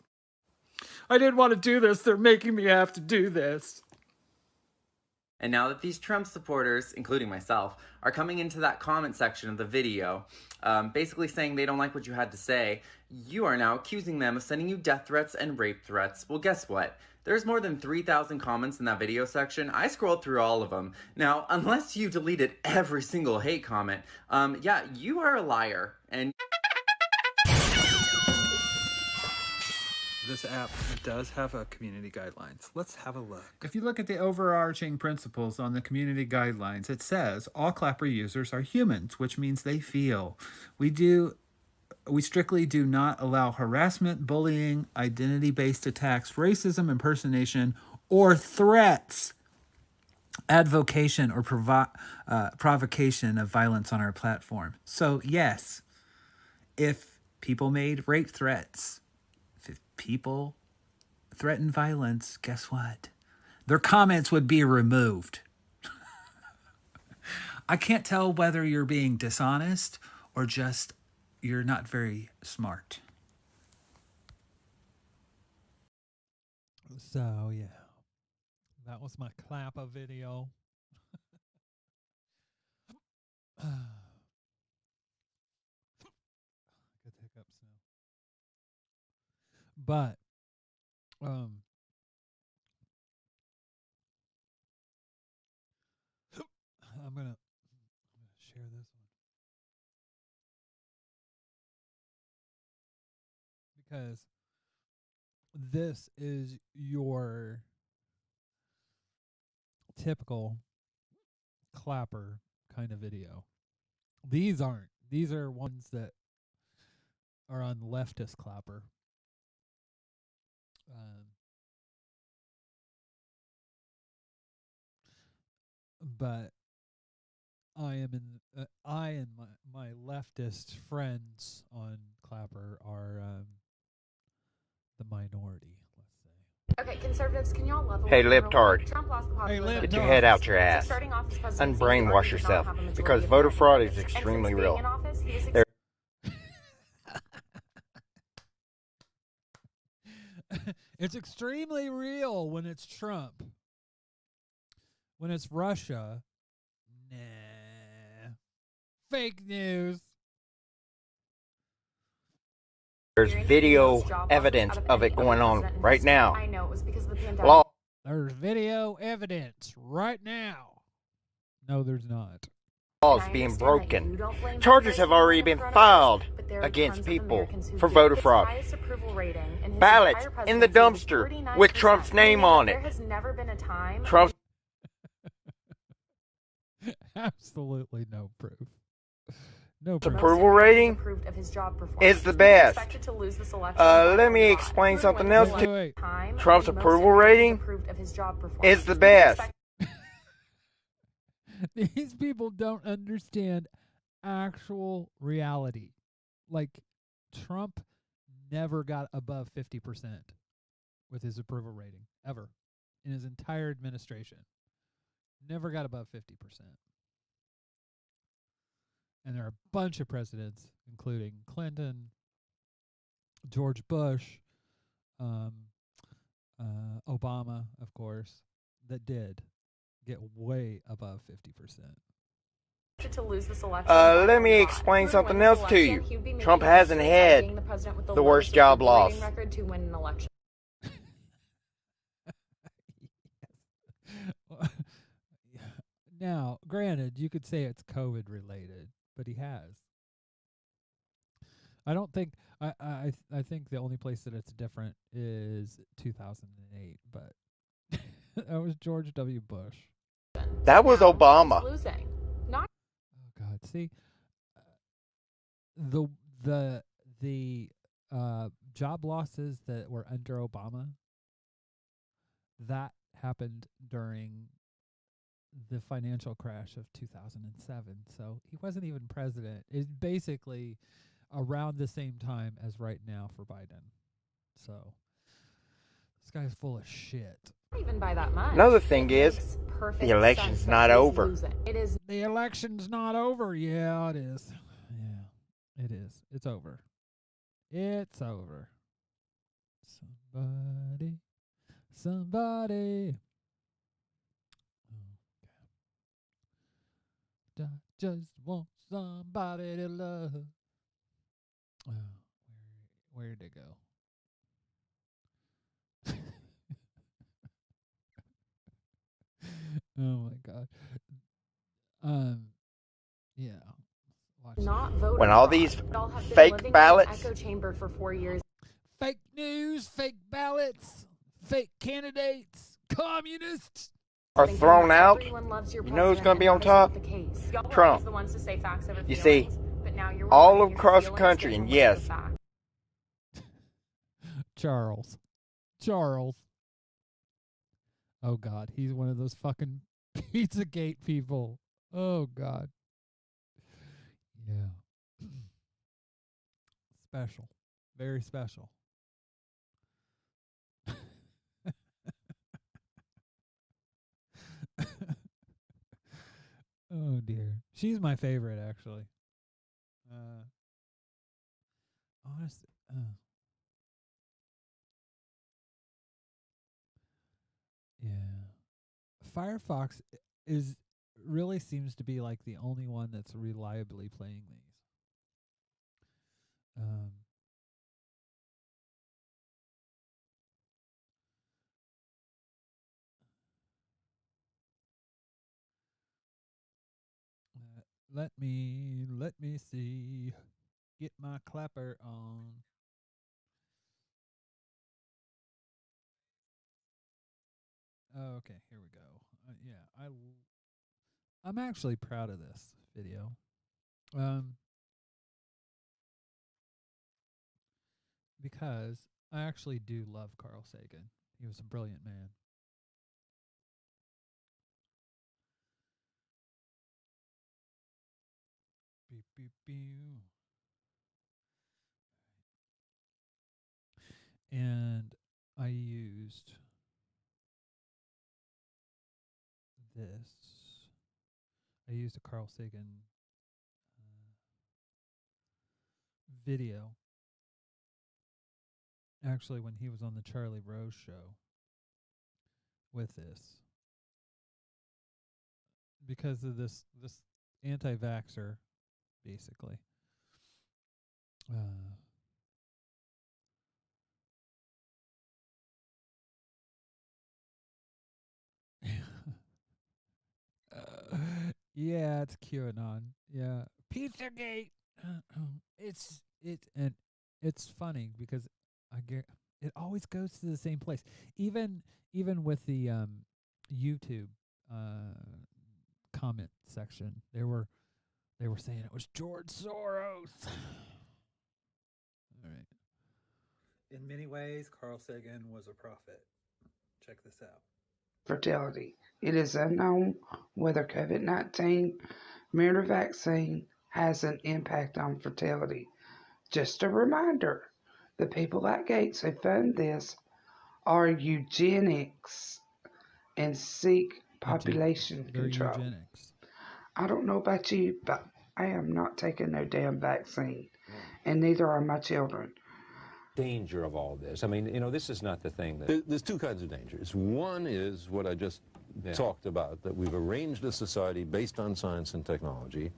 I didn't want to do this. They're making me have to do this. And now that these Trump supporters, including myself, are coming into that comment section of the video, basically saying they don't like what you had to say, you are now accusing them of sending you death threats and rape threats. Well, guess what? There's more than 3,000 comments in that video section. I scrolled through all of them. Now, unless you deleted every single hate comment, yeah, you are a liar. And this app does have a community guidelines. Let's have a look. If you look at the overarching principles on the community guidelines, it says all Clapper users are humans, which means they feel. We strictly do not allow harassment, bullying, identity-based attacks, racism, impersonation, or threats, advocation, or provocation of violence on our platform. So yes, if people made rape threats, if people threatened violence, guess what? Their comments would be removed. I can't tell whether you're being dishonest or just you're not very smart. So, yeah. That was my Clapper video. Get hiccups now. But, I'm gonna share this one. Because this is your typical Clapper kind of video. These aren't. These are ones that are on leftist Clapper. But I am in. I and my leftist friends on Clapper are the minority. Let's say. Okay, conservatives, can y'all level? Hey, libtard. Trump lost the popularity. Get your head out your ass. Unbrainwash yourself, because voter fraud is extremely real. It's extremely real when it's Trump. When it's Russia, nah. Fake news. There's video evidence of it going on right now. I know, it was because of the pandemic. There's video evidence right now. No, there's not. Laws being broken. Charges have already been filed against people for voter fraud. Ballots in the dumpster with Trump's name on it. There has never been a time. Trump's absolutely no proof. No proof. Approval rating is the best. Let me explain something else to you. Trump's approval rating is the best. These people don't understand actual reality. Like, Trump never got above 50% with his approval rating, ever, in his entire administration. Never got above 50%. And there are a bunch of presidents, including Clinton, George Bush, Obama, of course, that did get way above 50%. To lose this election. Let me explain something else to you. Trump hasn't had the worst job loss. Record to win an election. Now, granted, you could say it's COVID related, but he has. I don't think I think the only place that it's different is 2008, but that was George W. Bush. That was Obama. Losing. Not. Oh God! See, the job losses that were under Obama, that happened during the financial crash of 2007. So he wasn't even president. It's basically around the same time as right now for Biden. So this guy's full of shit. Even by that much. Another thing is, the election's not over. It is. The election's not over. Yeah, it is. Yeah, it is. It's over. It's over. Somebody. I just want somebody to love. Oh, where'd it go? Oh my God. Yeah. Not voter when all fraud. these Y'all have been fake living in an ballots echo chamber for 4 years. Fake news. There's fake ballots, fake candidates, communists. Are thrown out, you know who's going to be on top? Trump. You see, all across the country, and yes, Charles. Oh, God. He's one of those fucking Pizzagate people. Oh, God. Yeah. Special. Very special. Oh, dear. She's my favorite, actually. Honestly. Yeah. Firefox really seems to be like the only one that's reliably playing these. Let me see. Get my clapper on. Oh, okay, here we go. Yeah, I'm actually proud of this video. Because I actually do love Carl Sagan. He was a brilliant man. Beep, beep, beep. And I used this. I used a Carl Sagan video. Actually, when he was on the Charlie Rose show with this. Because of this anti-vaxxer, basically. Yeah, it's QAnon. Yeah, Pizzagate. It's funny because I get it always goes to the same place. Even with the YouTube comment section, they were saying it was George Soros. All right. In many ways, Carl Sagan was a prophet. Check this out. Fertility. It is unknown whether COVID-19 mirror vaccine has an impact on fertility. Just a reminder, the people at Gates who fund this are eugenics and seek population control. Eugenics. I don't know about you, but I am not taking no damn vaccine, and neither are my children. Danger of all this. I mean, this is not the thing that... There's two kinds of dangers. One is what I just talked about, that we've arranged a society based on science and technology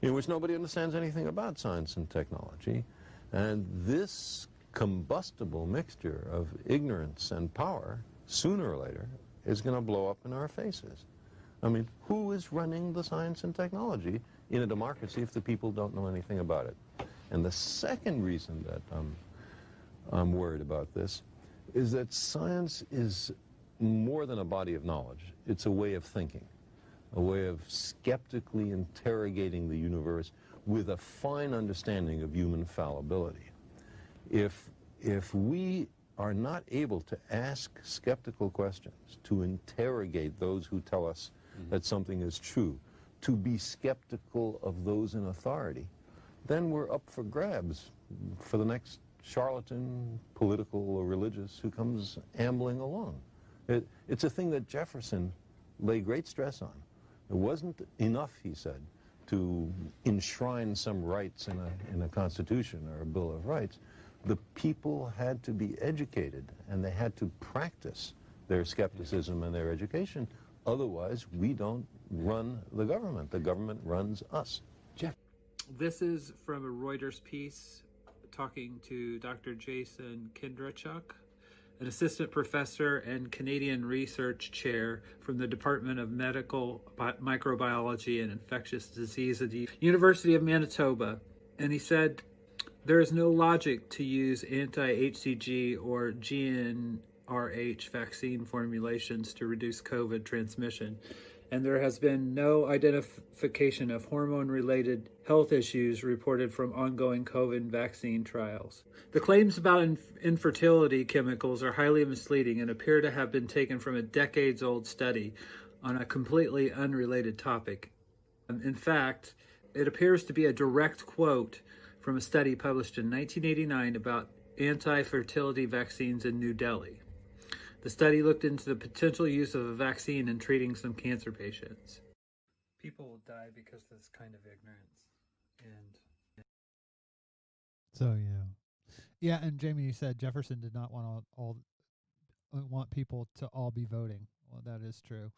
in which nobody understands anything about science and technology. And this combustible mixture of ignorance and power, sooner or later, is going to blow up in our faces. I mean, who is running the science and technology in a democracy if the people don't know anything about it? And the second reason that I'm worried about this is that science is more than a body of knowledge. It's a way of thinking, a way of skeptically interrogating the universe with a fine understanding of human fallibility. If we are not able to ask skeptical questions, to interrogate those who tell us that something is true, to be skeptical of those in authority, then we're up for grabs for the next charlatan, political or religious, who comes ambling along. It's a thing that Jefferson laid great stress on. It wasn't enough, he said, to enshrine some rights in a constitution or a Bill of Rights. The people had to be educated, and they had to practice their skepticism and their education. Otherwise, we don't run the government. The government runs us. Jeff. This is from a Reuters piece talking to Dr. Jason Kindrachuk, an assistant professor and Canadian research chair from the Department of Medical Microbiology and Infectious Disease at the University of Manitoba. And he said, There is no logic to use anti-HCG or GnRH vaccine formulations to reduce COVID transmission, and there has been no identification of hormone-related health issues reported from ongoing COVID vaccine trials. The claims about infertility chemicals are highly misleading and appear to have been taken from a decades-old study on a completely unrelated topic. In fact, it appears to be a direct quote from a study published in 1989 about anti-fertility vaccines in New Delhi. The study looked into the potential use of a vaccine in treating some cancer patients. People will die because of this kind of ignorance. And So yeah, and Jamie, you said Jefferson did not want people to all be voting. Well, that is true.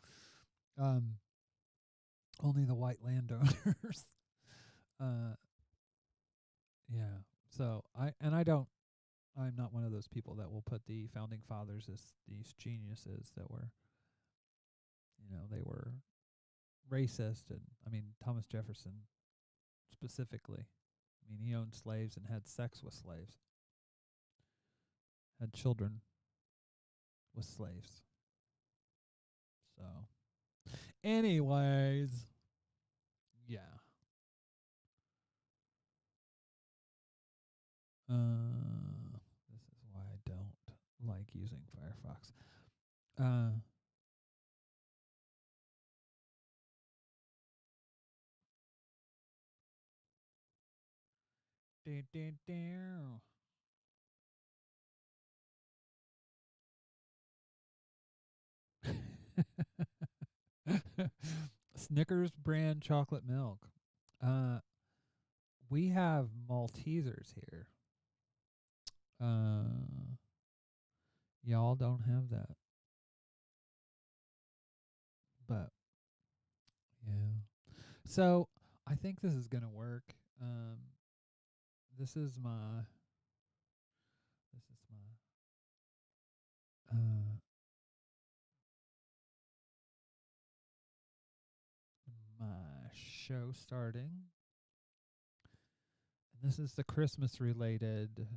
Only the white landowners. Yeah. So I'm not one of those people that will put the founding fathers as these geniuses that were, they were racist. And I mean, Thomas Jefferson specifically. I mean, he owned slaves and had sex with slaves, had children with slaves. So, anyways, yeah. This is why I don't like using Firefox. Snickers brand chocolate milk. We have Maltesers here. Y'all don't have that. But yeah. So I think this is gonna work. This is my my show starting. And this is the Christmas related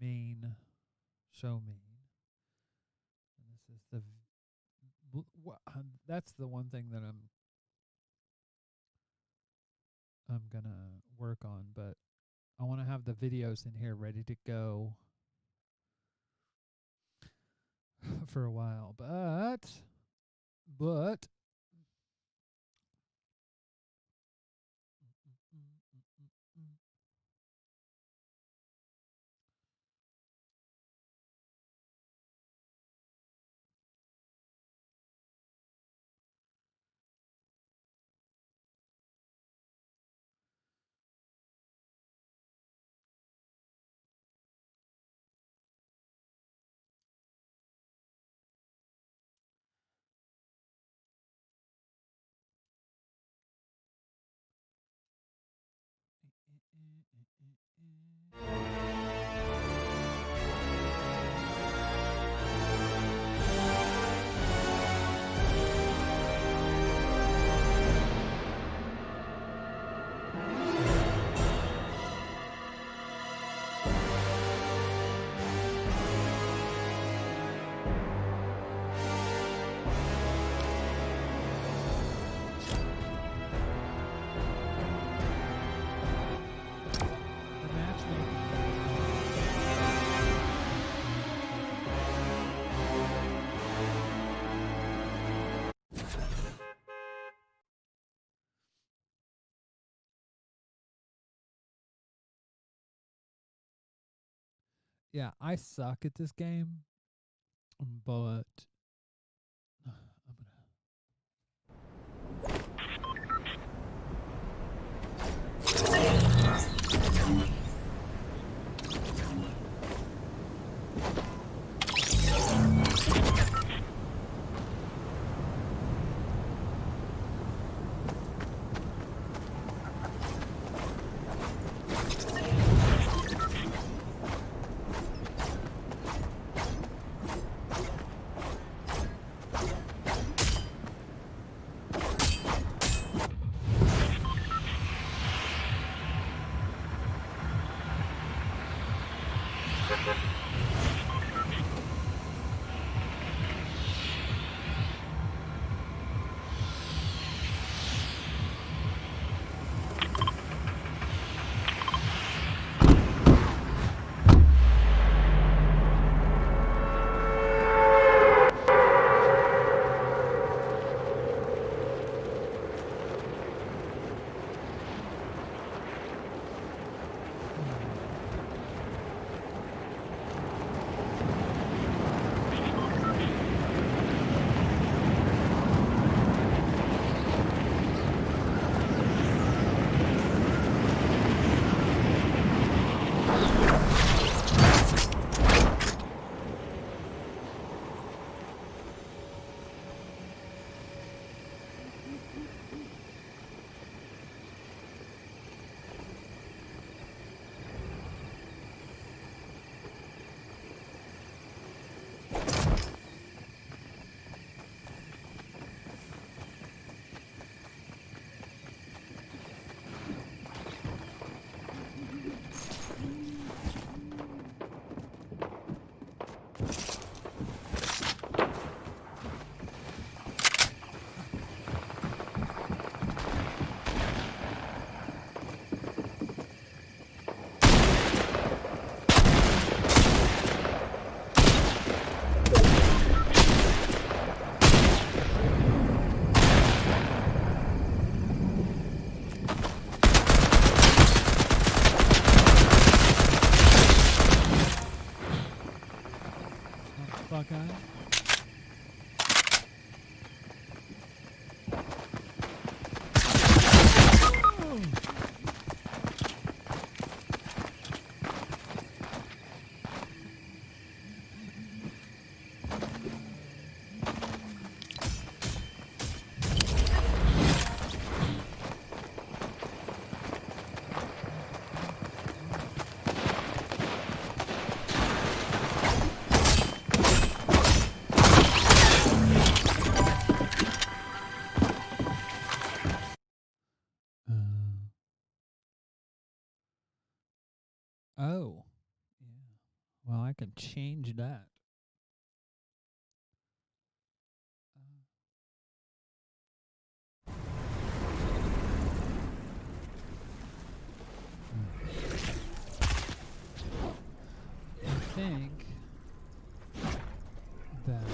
main show main. And this is that's the one thing that I'm gonna work on, but I want to have the videos in here ready to go for a while. But yeah, I suck at this game, but Well, I can change that. I think that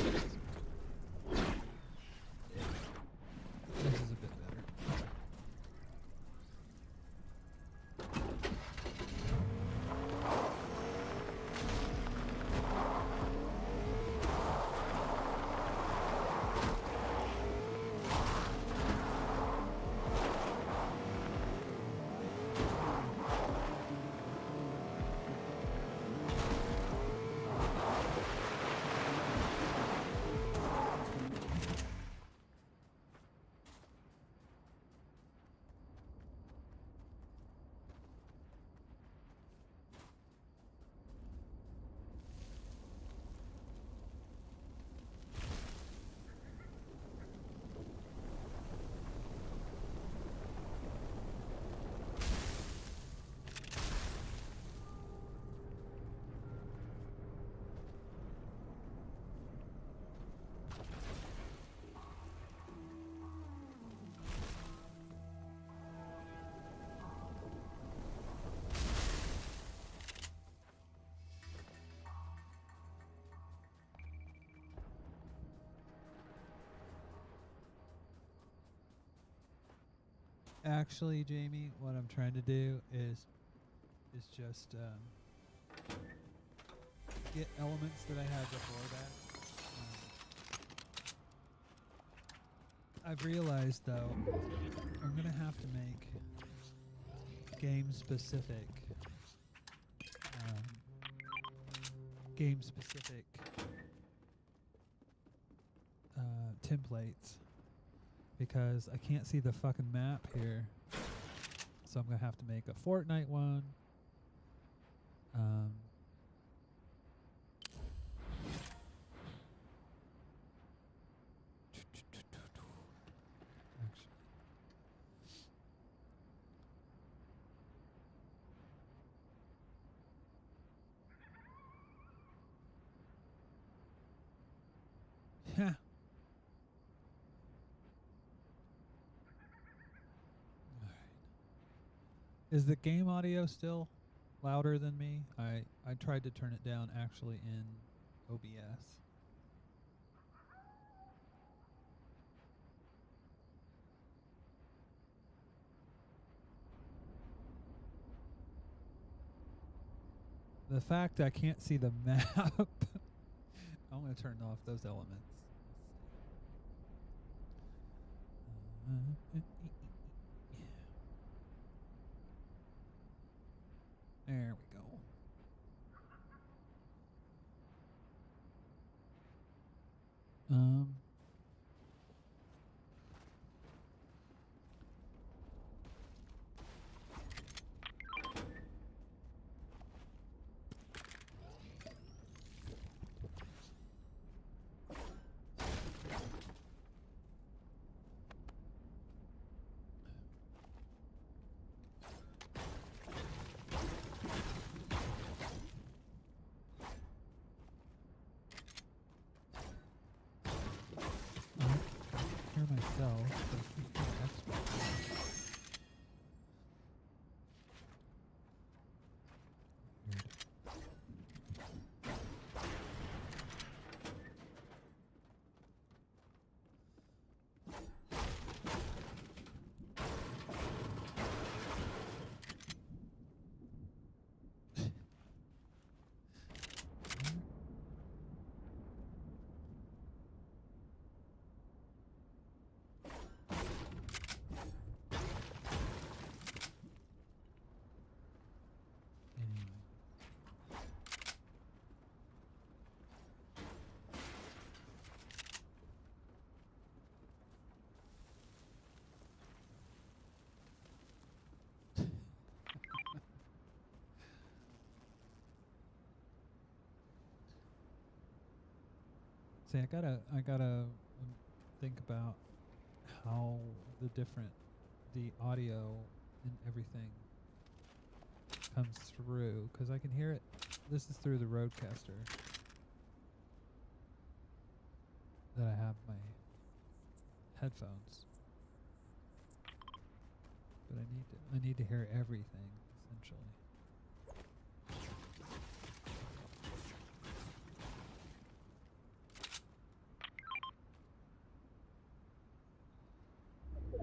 this is a bit better. Actually, Jamie, what I'm trying to do is just get elements that I had before that. I've realized though, I'm gonna have to make game specific templates because I can't see the fucking map here. So I'm gonna have to make a Fortnite one. Yeah. Is the game audio still louder than me? I tried to turn it down actually in OBS. The fact I can't see the map, I'm going to turn off those elements. There we go. Hear myself. See, I gotta think about how the audio and everything comes through, because I can hear it This is through the Rodecaster that I have my headphones. But I need to hear everything essentially.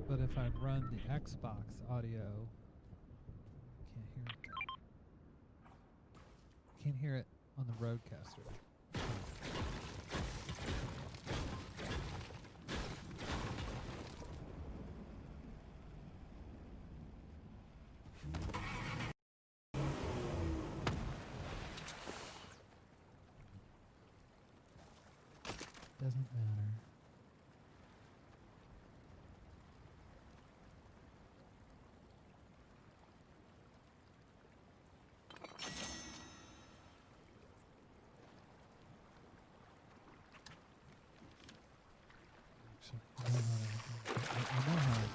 But if I run the Xbox audio, can't hear it on the Rodecaster. Doesn't matter. I know how to do.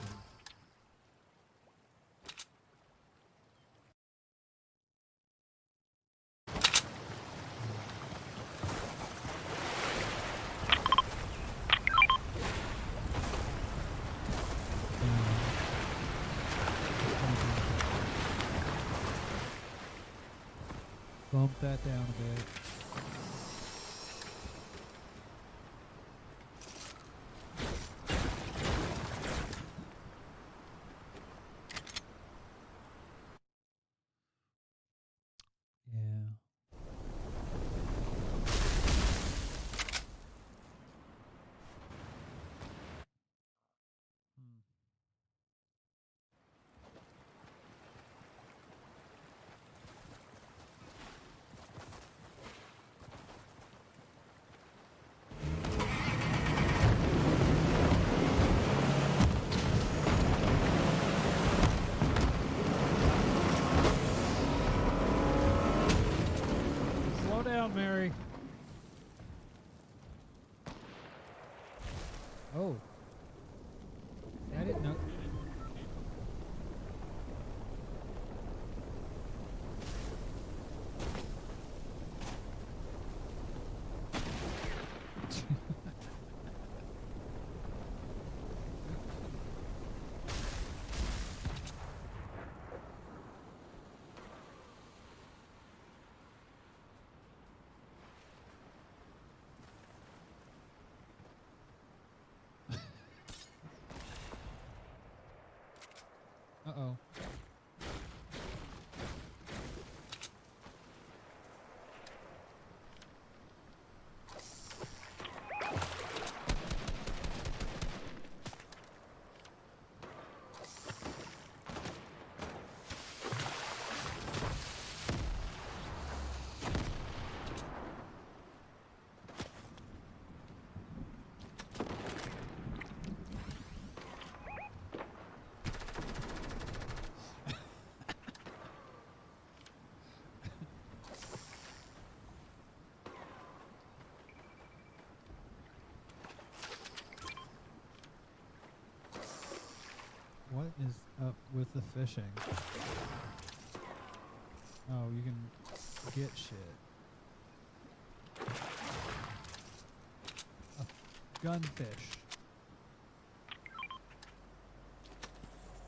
Bump that down a bit. Yeah. Slow down, Mary. Oh. I didn't know. Uh-oh. What is up with the fishing? Oh, you can get shit. A gunfish.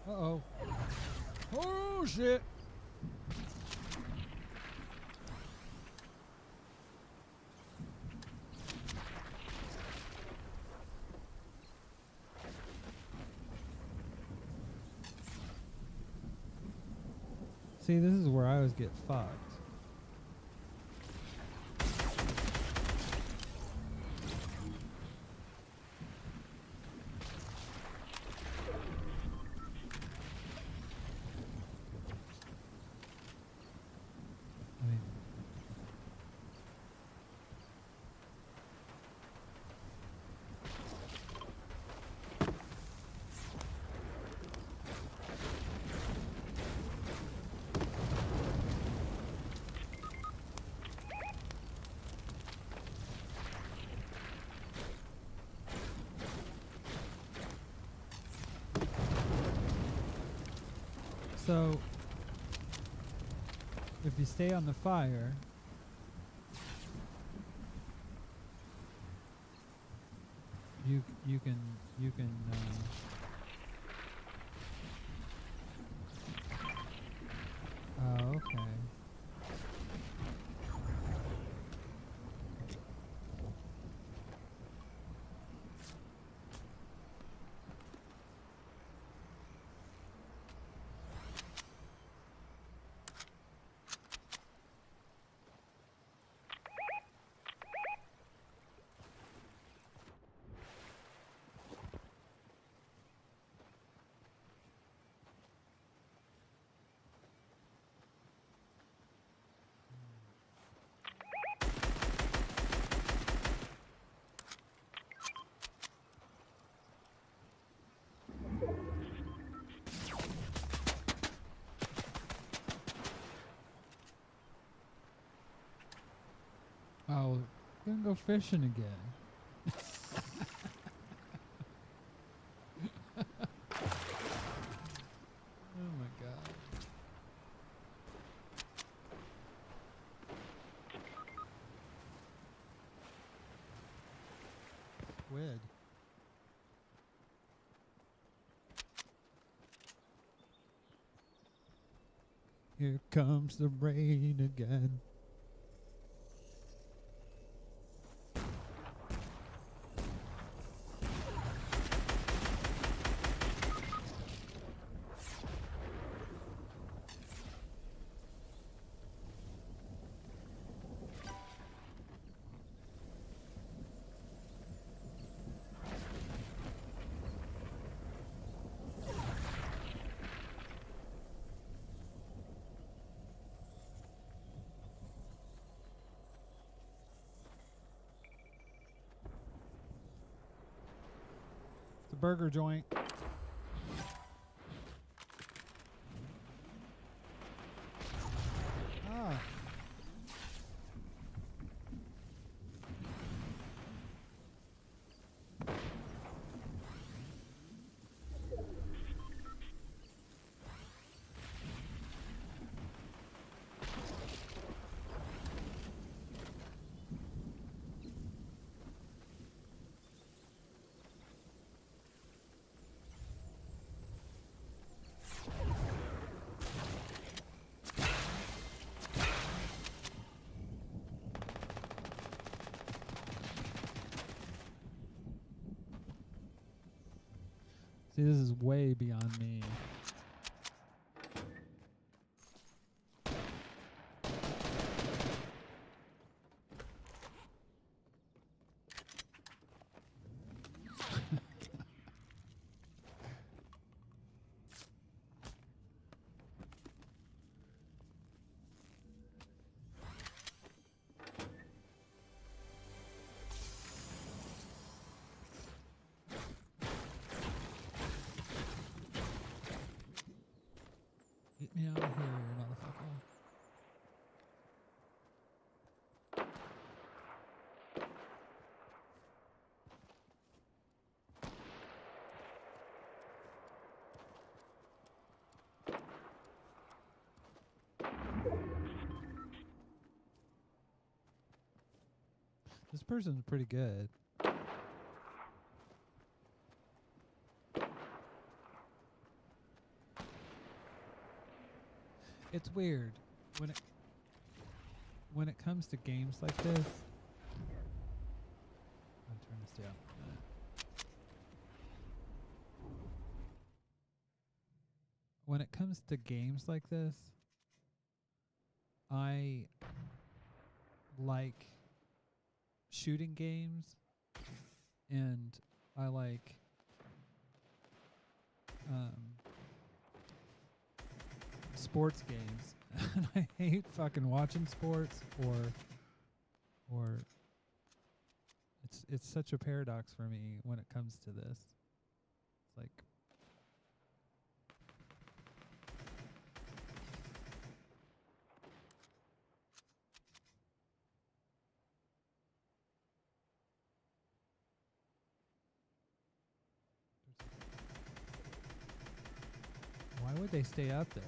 Uh-oh. Oh, shit! See, this is where I always get fucked. I mean, so, if you stay on the fire, You can oh, okay. Oh, we're gonna go fishing again. Oh my god. Squid. Here comes the rain again. It's a burger joint. Ah. See, this is way beyond me. Get me out of here, motherfucker. This person's pretty good. It's weird when it comes to games like this. I'll turn this down. When it comes to games like this, I like shooting games and I like sports games. And I hate fucking watching sports or it's such a paradox for me when it comes to this. It's like why would they stay up there?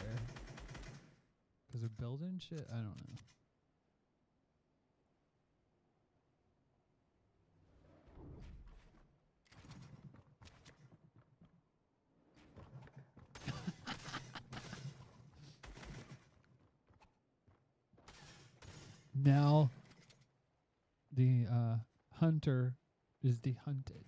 Because they're building shit? I don't know. Now the hunter is the hunted.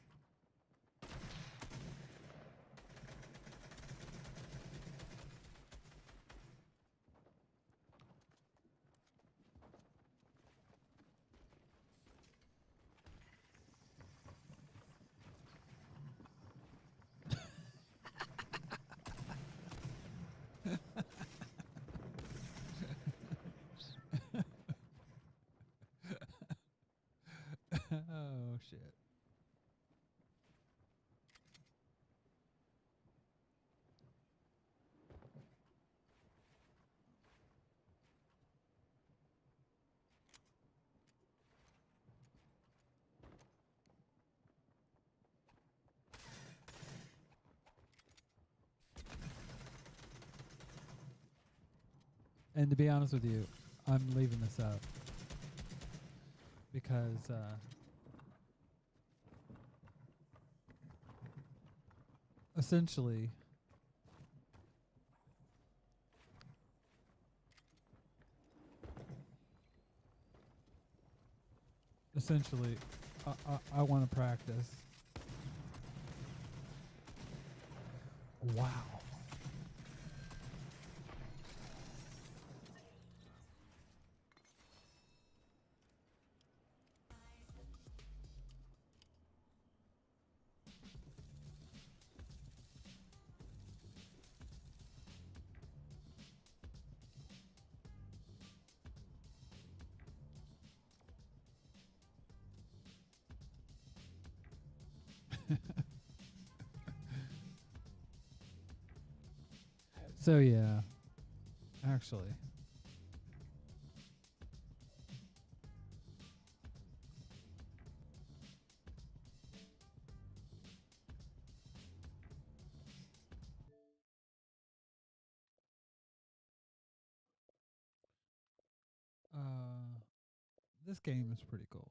Oh shit. And to be honest with you, I'm leaving this up because essentially I want to practice. Wow. So yeah, actually. This game is pretty cool.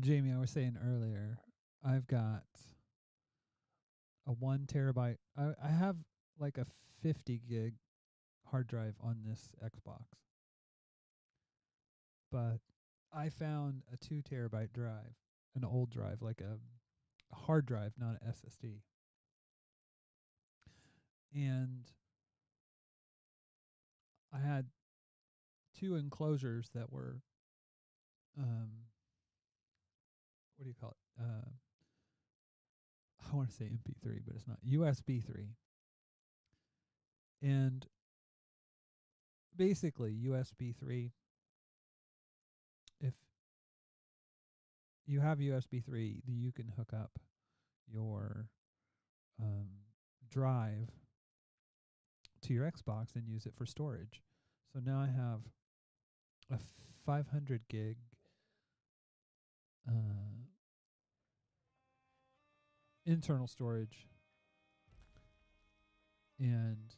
Jamie, I was saying earlier, I've got a 1 terabyte. I have like a 50 gig hard drive on this Xbox, but I found a 2 terabyte drive, an old drive, like a hard drive, not an SSD. And I had 2 enclosures that were, what do you call it? I want to say MP3, but it's not USB 3. And basically, USB 3, if you have USB 3, you can hook up your drive to your Xbox and use it for storage. So now I have a 500 gig internal storage and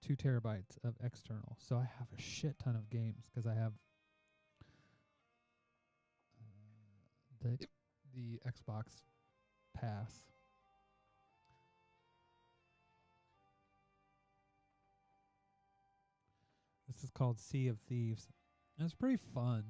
2 terabytes of external. So I have a shit ton of games because I have the Xbox Pass. This is called Sea of Thieves. And it's pretty fun.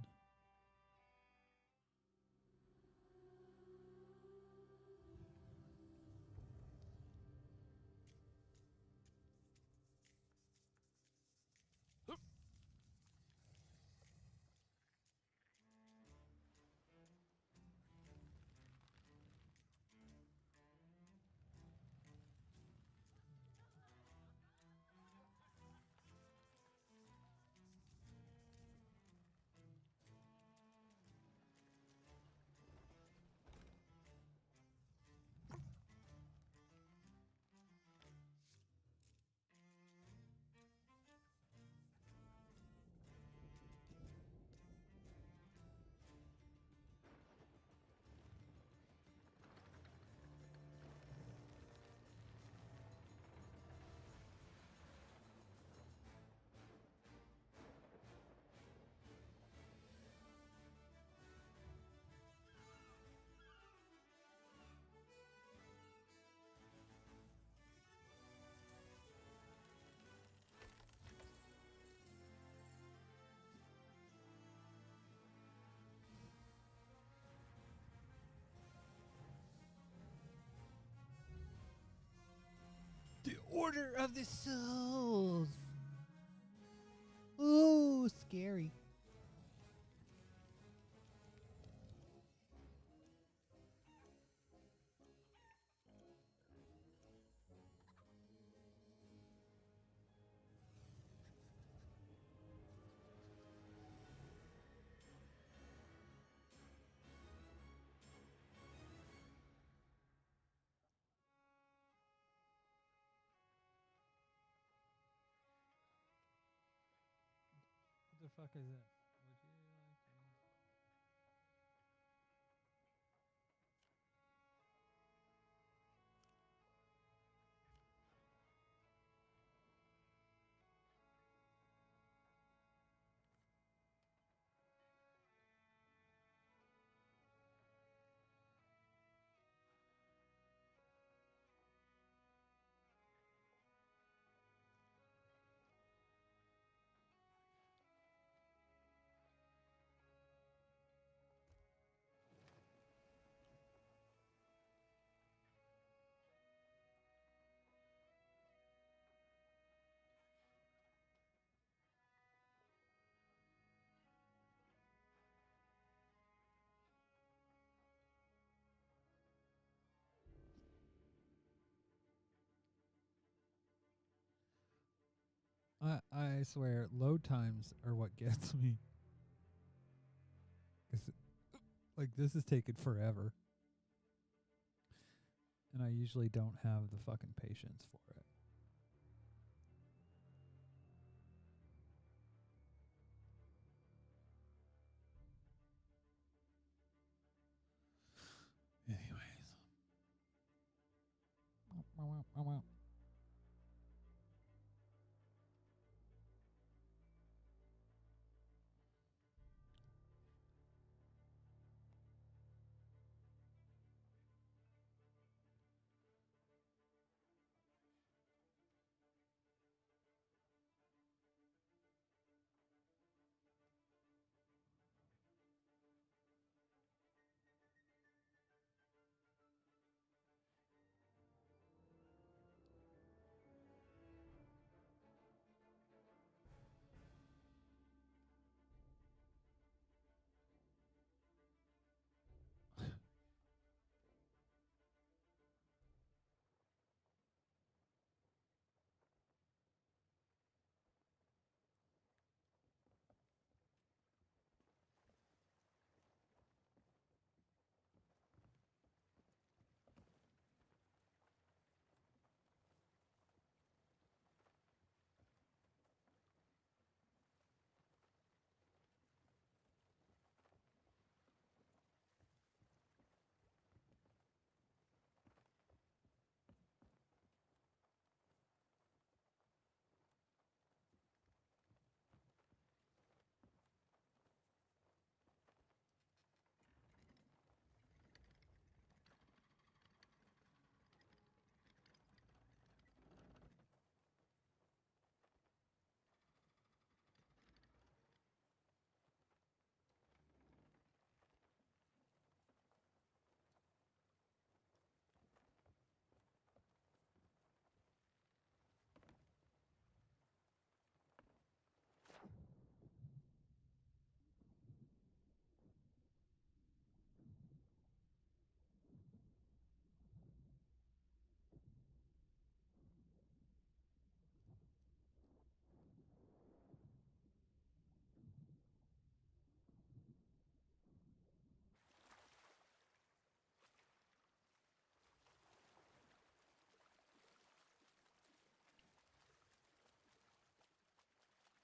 Order of the Souls. Ooh, scary. What the fuck is this? Would you like to... I swear, load times are what gets me. 'Cause, like, this is taking forever. And I usually don't have the fucking patience for it. Anyways.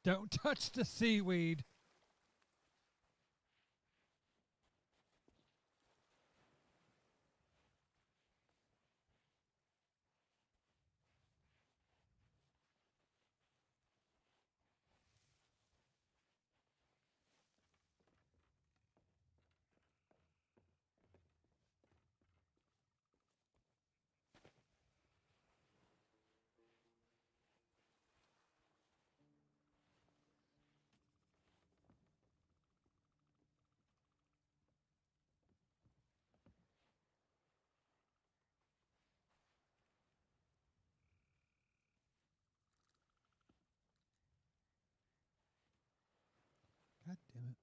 Don't touch the seaweed. it.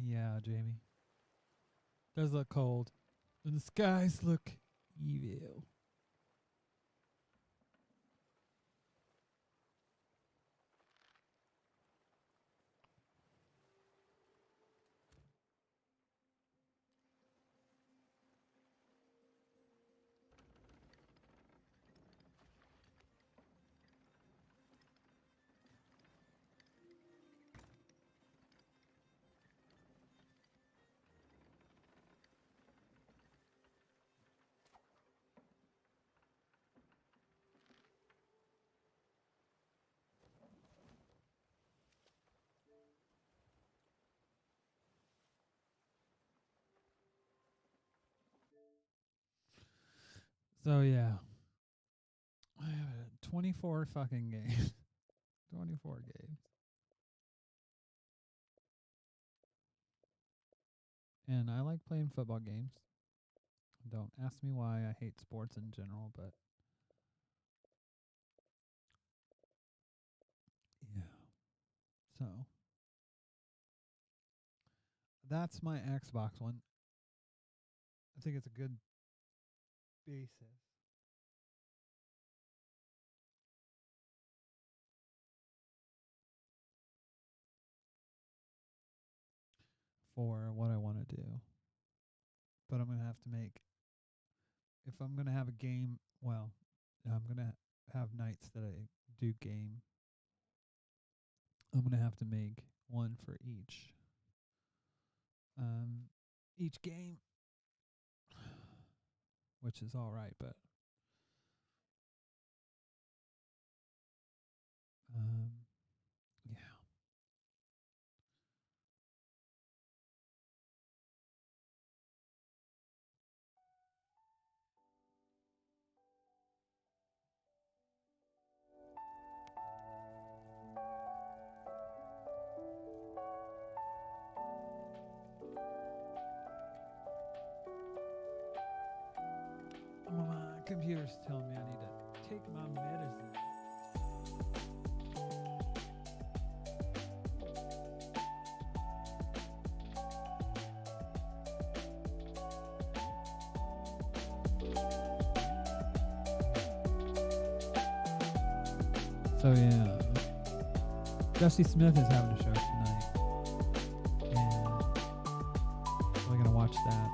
Yeah, Jamie. Does look cold. And the skies look evil. So yeah. I have 24 fucking games. 24 games. And I like playing football games. Don't ask me why. I hate sports in general, but yeah. So that's my Xbox one. I think it's a good basis. For what I want to do. But I'm going to have to make, if I'm going to have a game, well, I'm going to have nights that I do game. I'm going to have to make one for each game, which is all right, but yeah. My computer's telling me I need to take my medicine. So yeah, Jesse Smith is having a show tonight, and we're gonna watch that.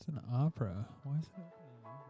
It's an opera. Why is it opening over?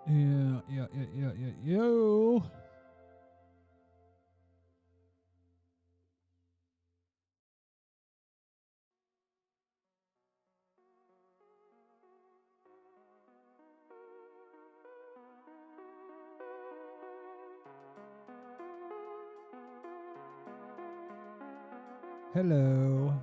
Yo. Hello.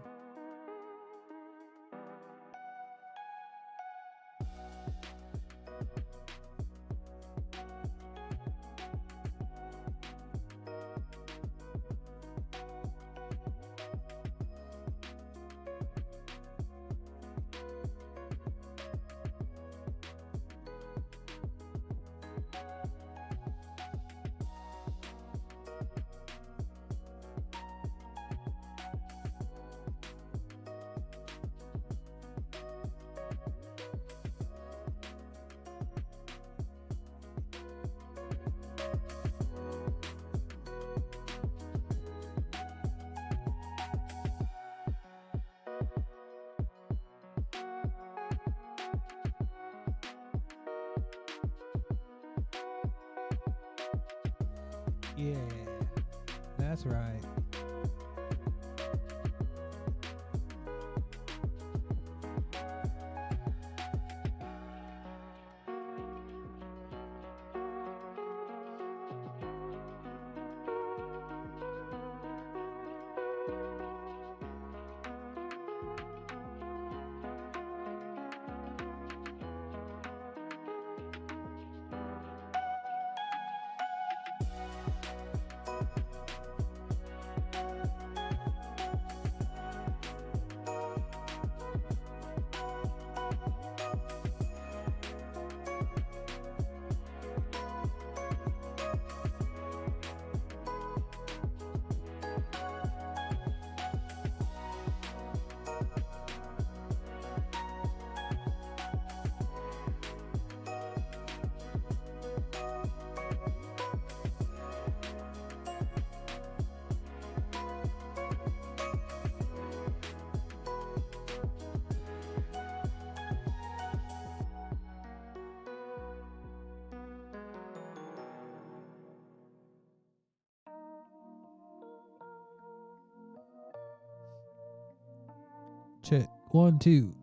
Yeah, that's right. Check 1, 2.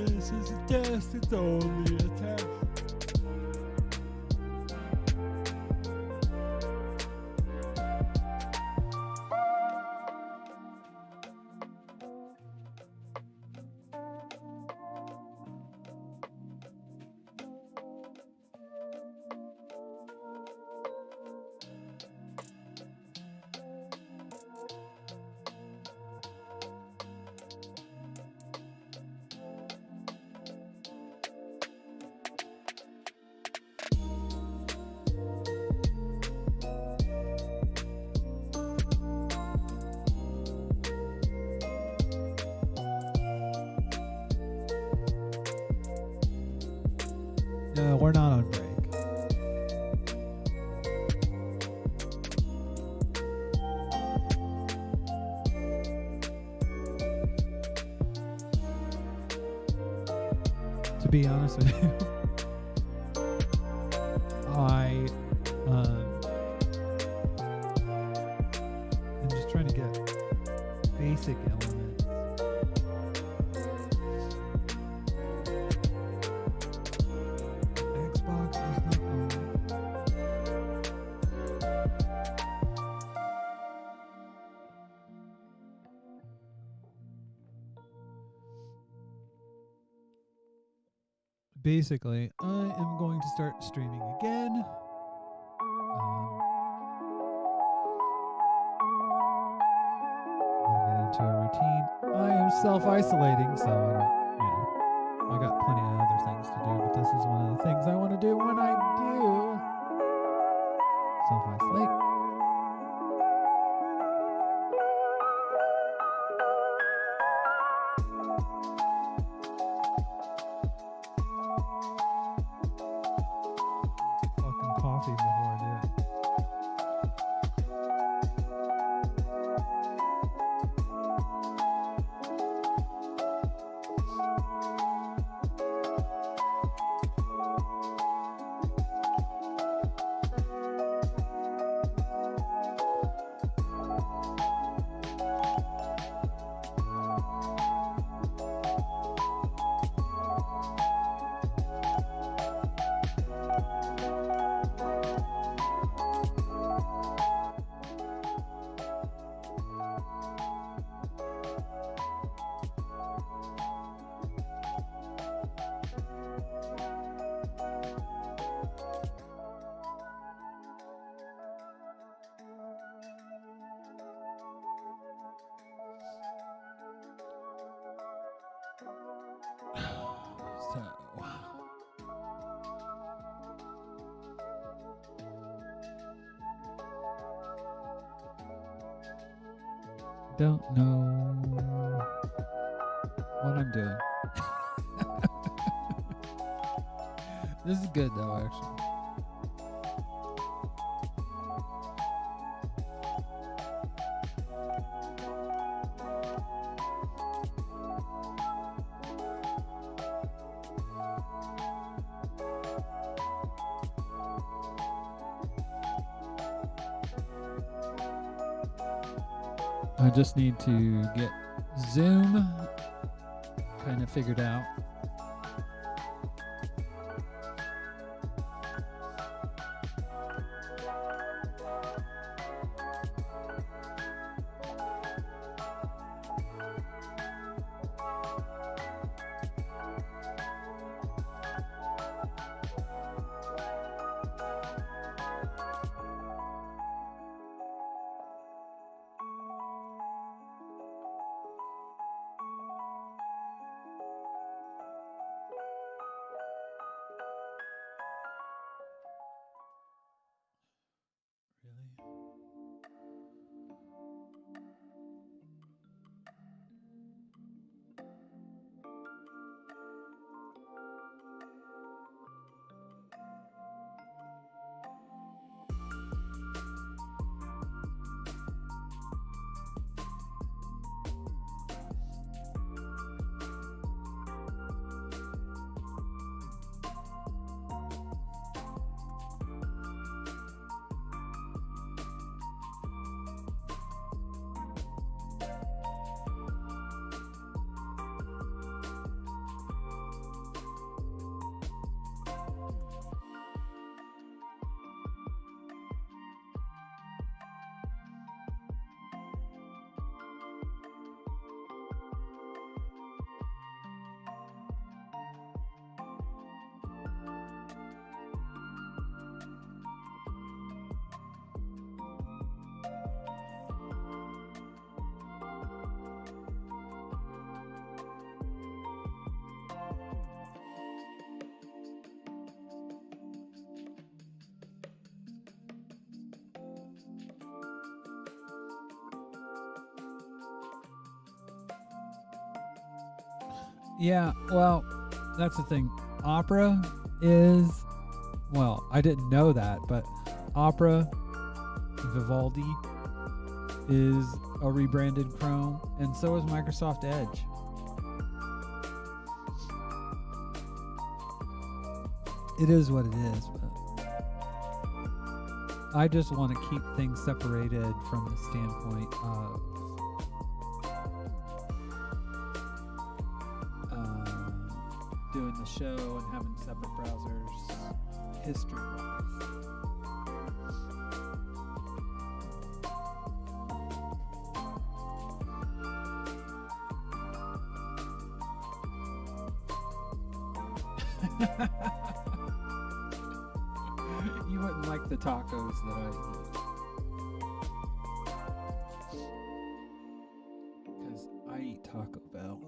This is a test, it's only a test. No, we're not on break. To be honest with you, I'm just trying to get basic elements. Xbox is not on. basically, I am going to start streaming again. I'm gonna get into a routine. I am self-isolating, so I don't, I got plenty of other things to do, but this is one of the things I want to do when I do self-isolate. Fucking coffee before I do it. Don't know what I'm doing. This is good though, actually. I just need to get Zoom kind of figured out. Yeah, well, that's the thing. Opera is, well, I didn't know that, but Opera Vivaldi is a rebranded Chrome, and so is Microsoft Edge. It is what it is, but I just want to keep things separated from the standpoint of doing the show and having separate browsers history-wise. You wouldn't like the tacos that I eat. Because I eat Taco Bell.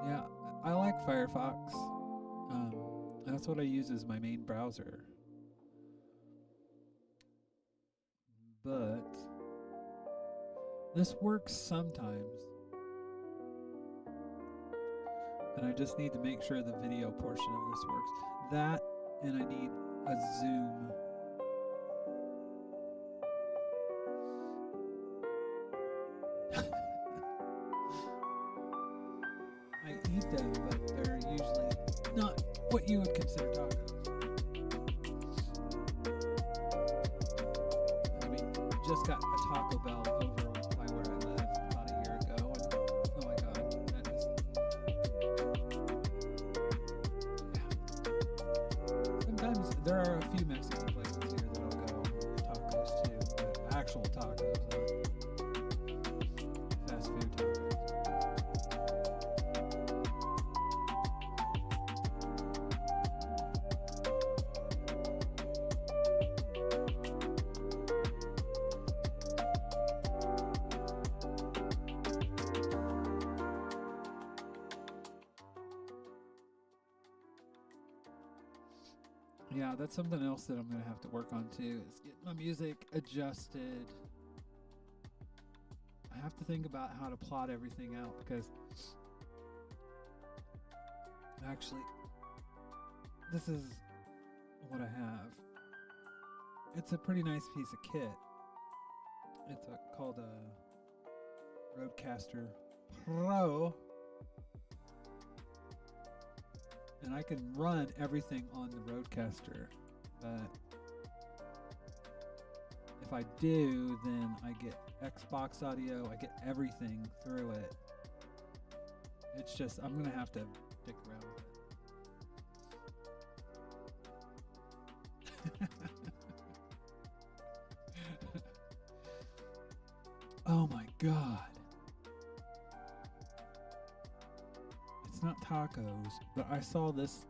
Yeah, I like Firefox. That's what I use as my main browser. But this works sometimes. And I just need to make sure the video portion of this works. That, and I need a zoom. I eat them, but they're usually not what you would consider tacos. I mean, just got a Taco Bell over by where I live about a year ago, and oh my god, that is... Sometimes there are a few Mexican places here that I'll go get tacos too, but actual tacos, not fast food tacos. Yeah, that's something else that I'm going to have to work on too, is get my music adjusted. I have to think about how to plot everything out, because actually, this is what I have. It's a pretty nice piece of kit. It's called a Rodecaster Pro. And I can run everything on the Rodecaster, but if I do, then I get Xbox audio, I get everything through it. It's just, I'm going to have to dick around with it. Oh my god. It's not tacos, but I saw this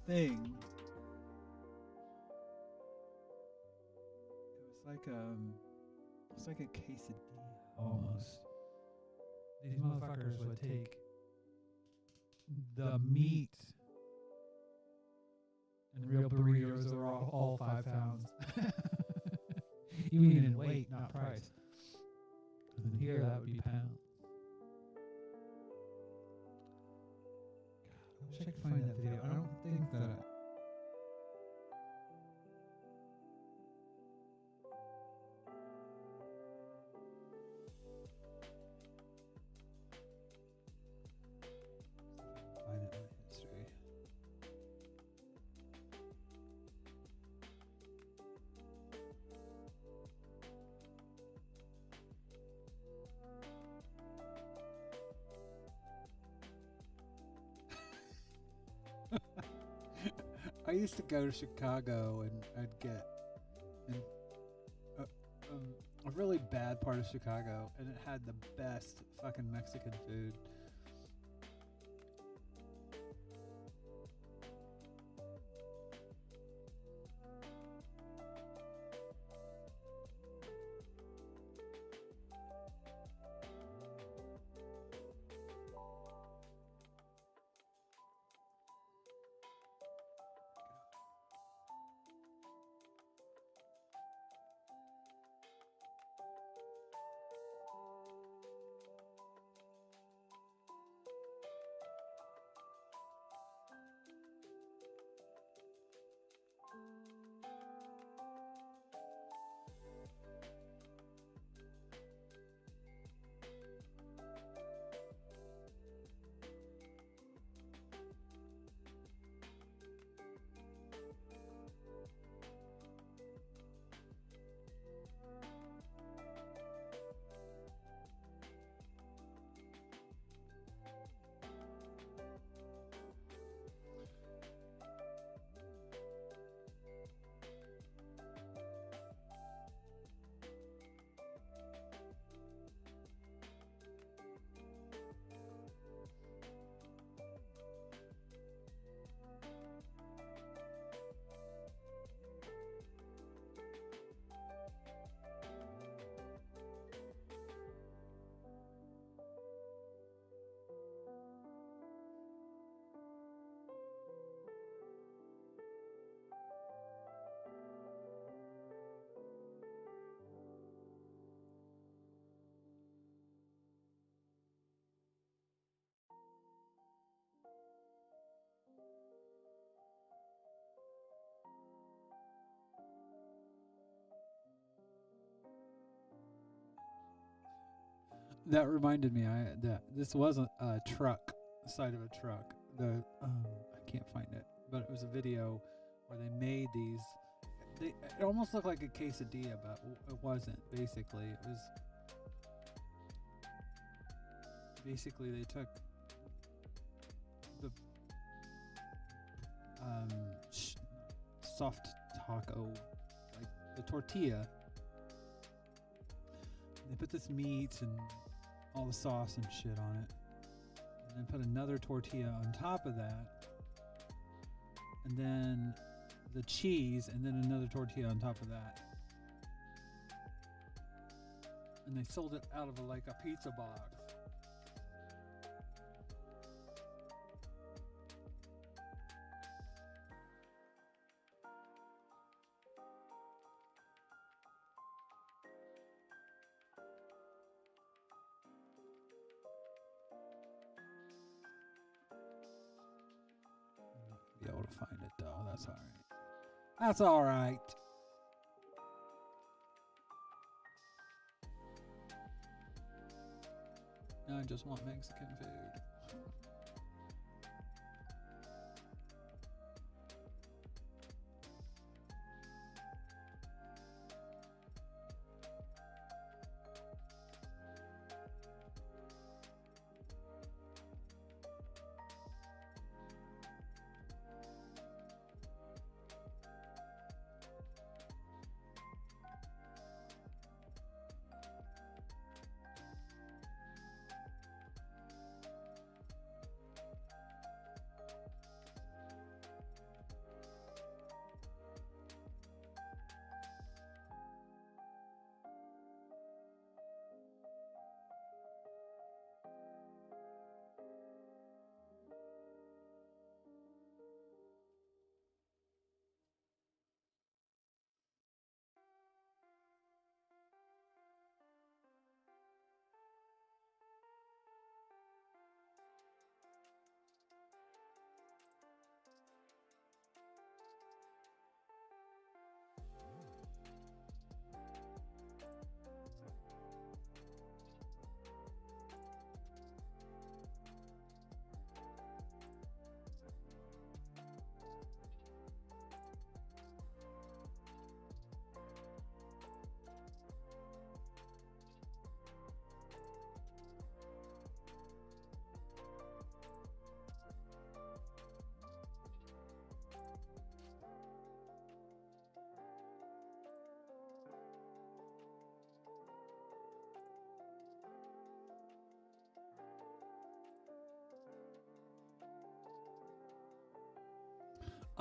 thing. It's like a quesadilla almost. These motherfuckers would take the meat, and real burritos are all 5 pounds. You mean in weight, not price. And here that would be pounds. God, I wish I could find that video. I don't think that... Find it in my history. I used to go to Chicago and I'd get in a really bad part of Chicago, and it had the best fucking Mexican food. That reminded me that this wasn't a truck, side of a truck. I can't find it, but it was a video where they made these. It almost looked like a quesadilla, but it wasn't. Basically, it was. Basically, they took the soft taco, like the tortilla. They put this meat and all the sauce and shit on it, and then put another tortilla on top of that, and then the cheese, and then another tortilla on top of that. And they sold it out of like a pizza box. Be able to find it though. That's all right. That's all right. I just want Mexican food.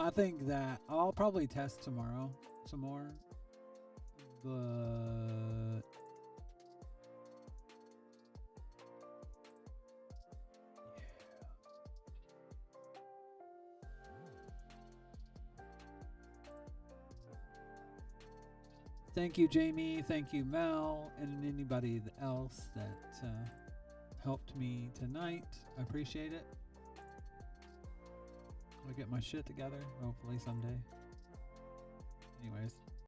I think that I'll probably test tomorrow some more, but thank you, Jamie. Thank you, Mel, and anybody else that helped me tonight. I appreciate it. I'll get my shit together, hopefully someday. Anyways.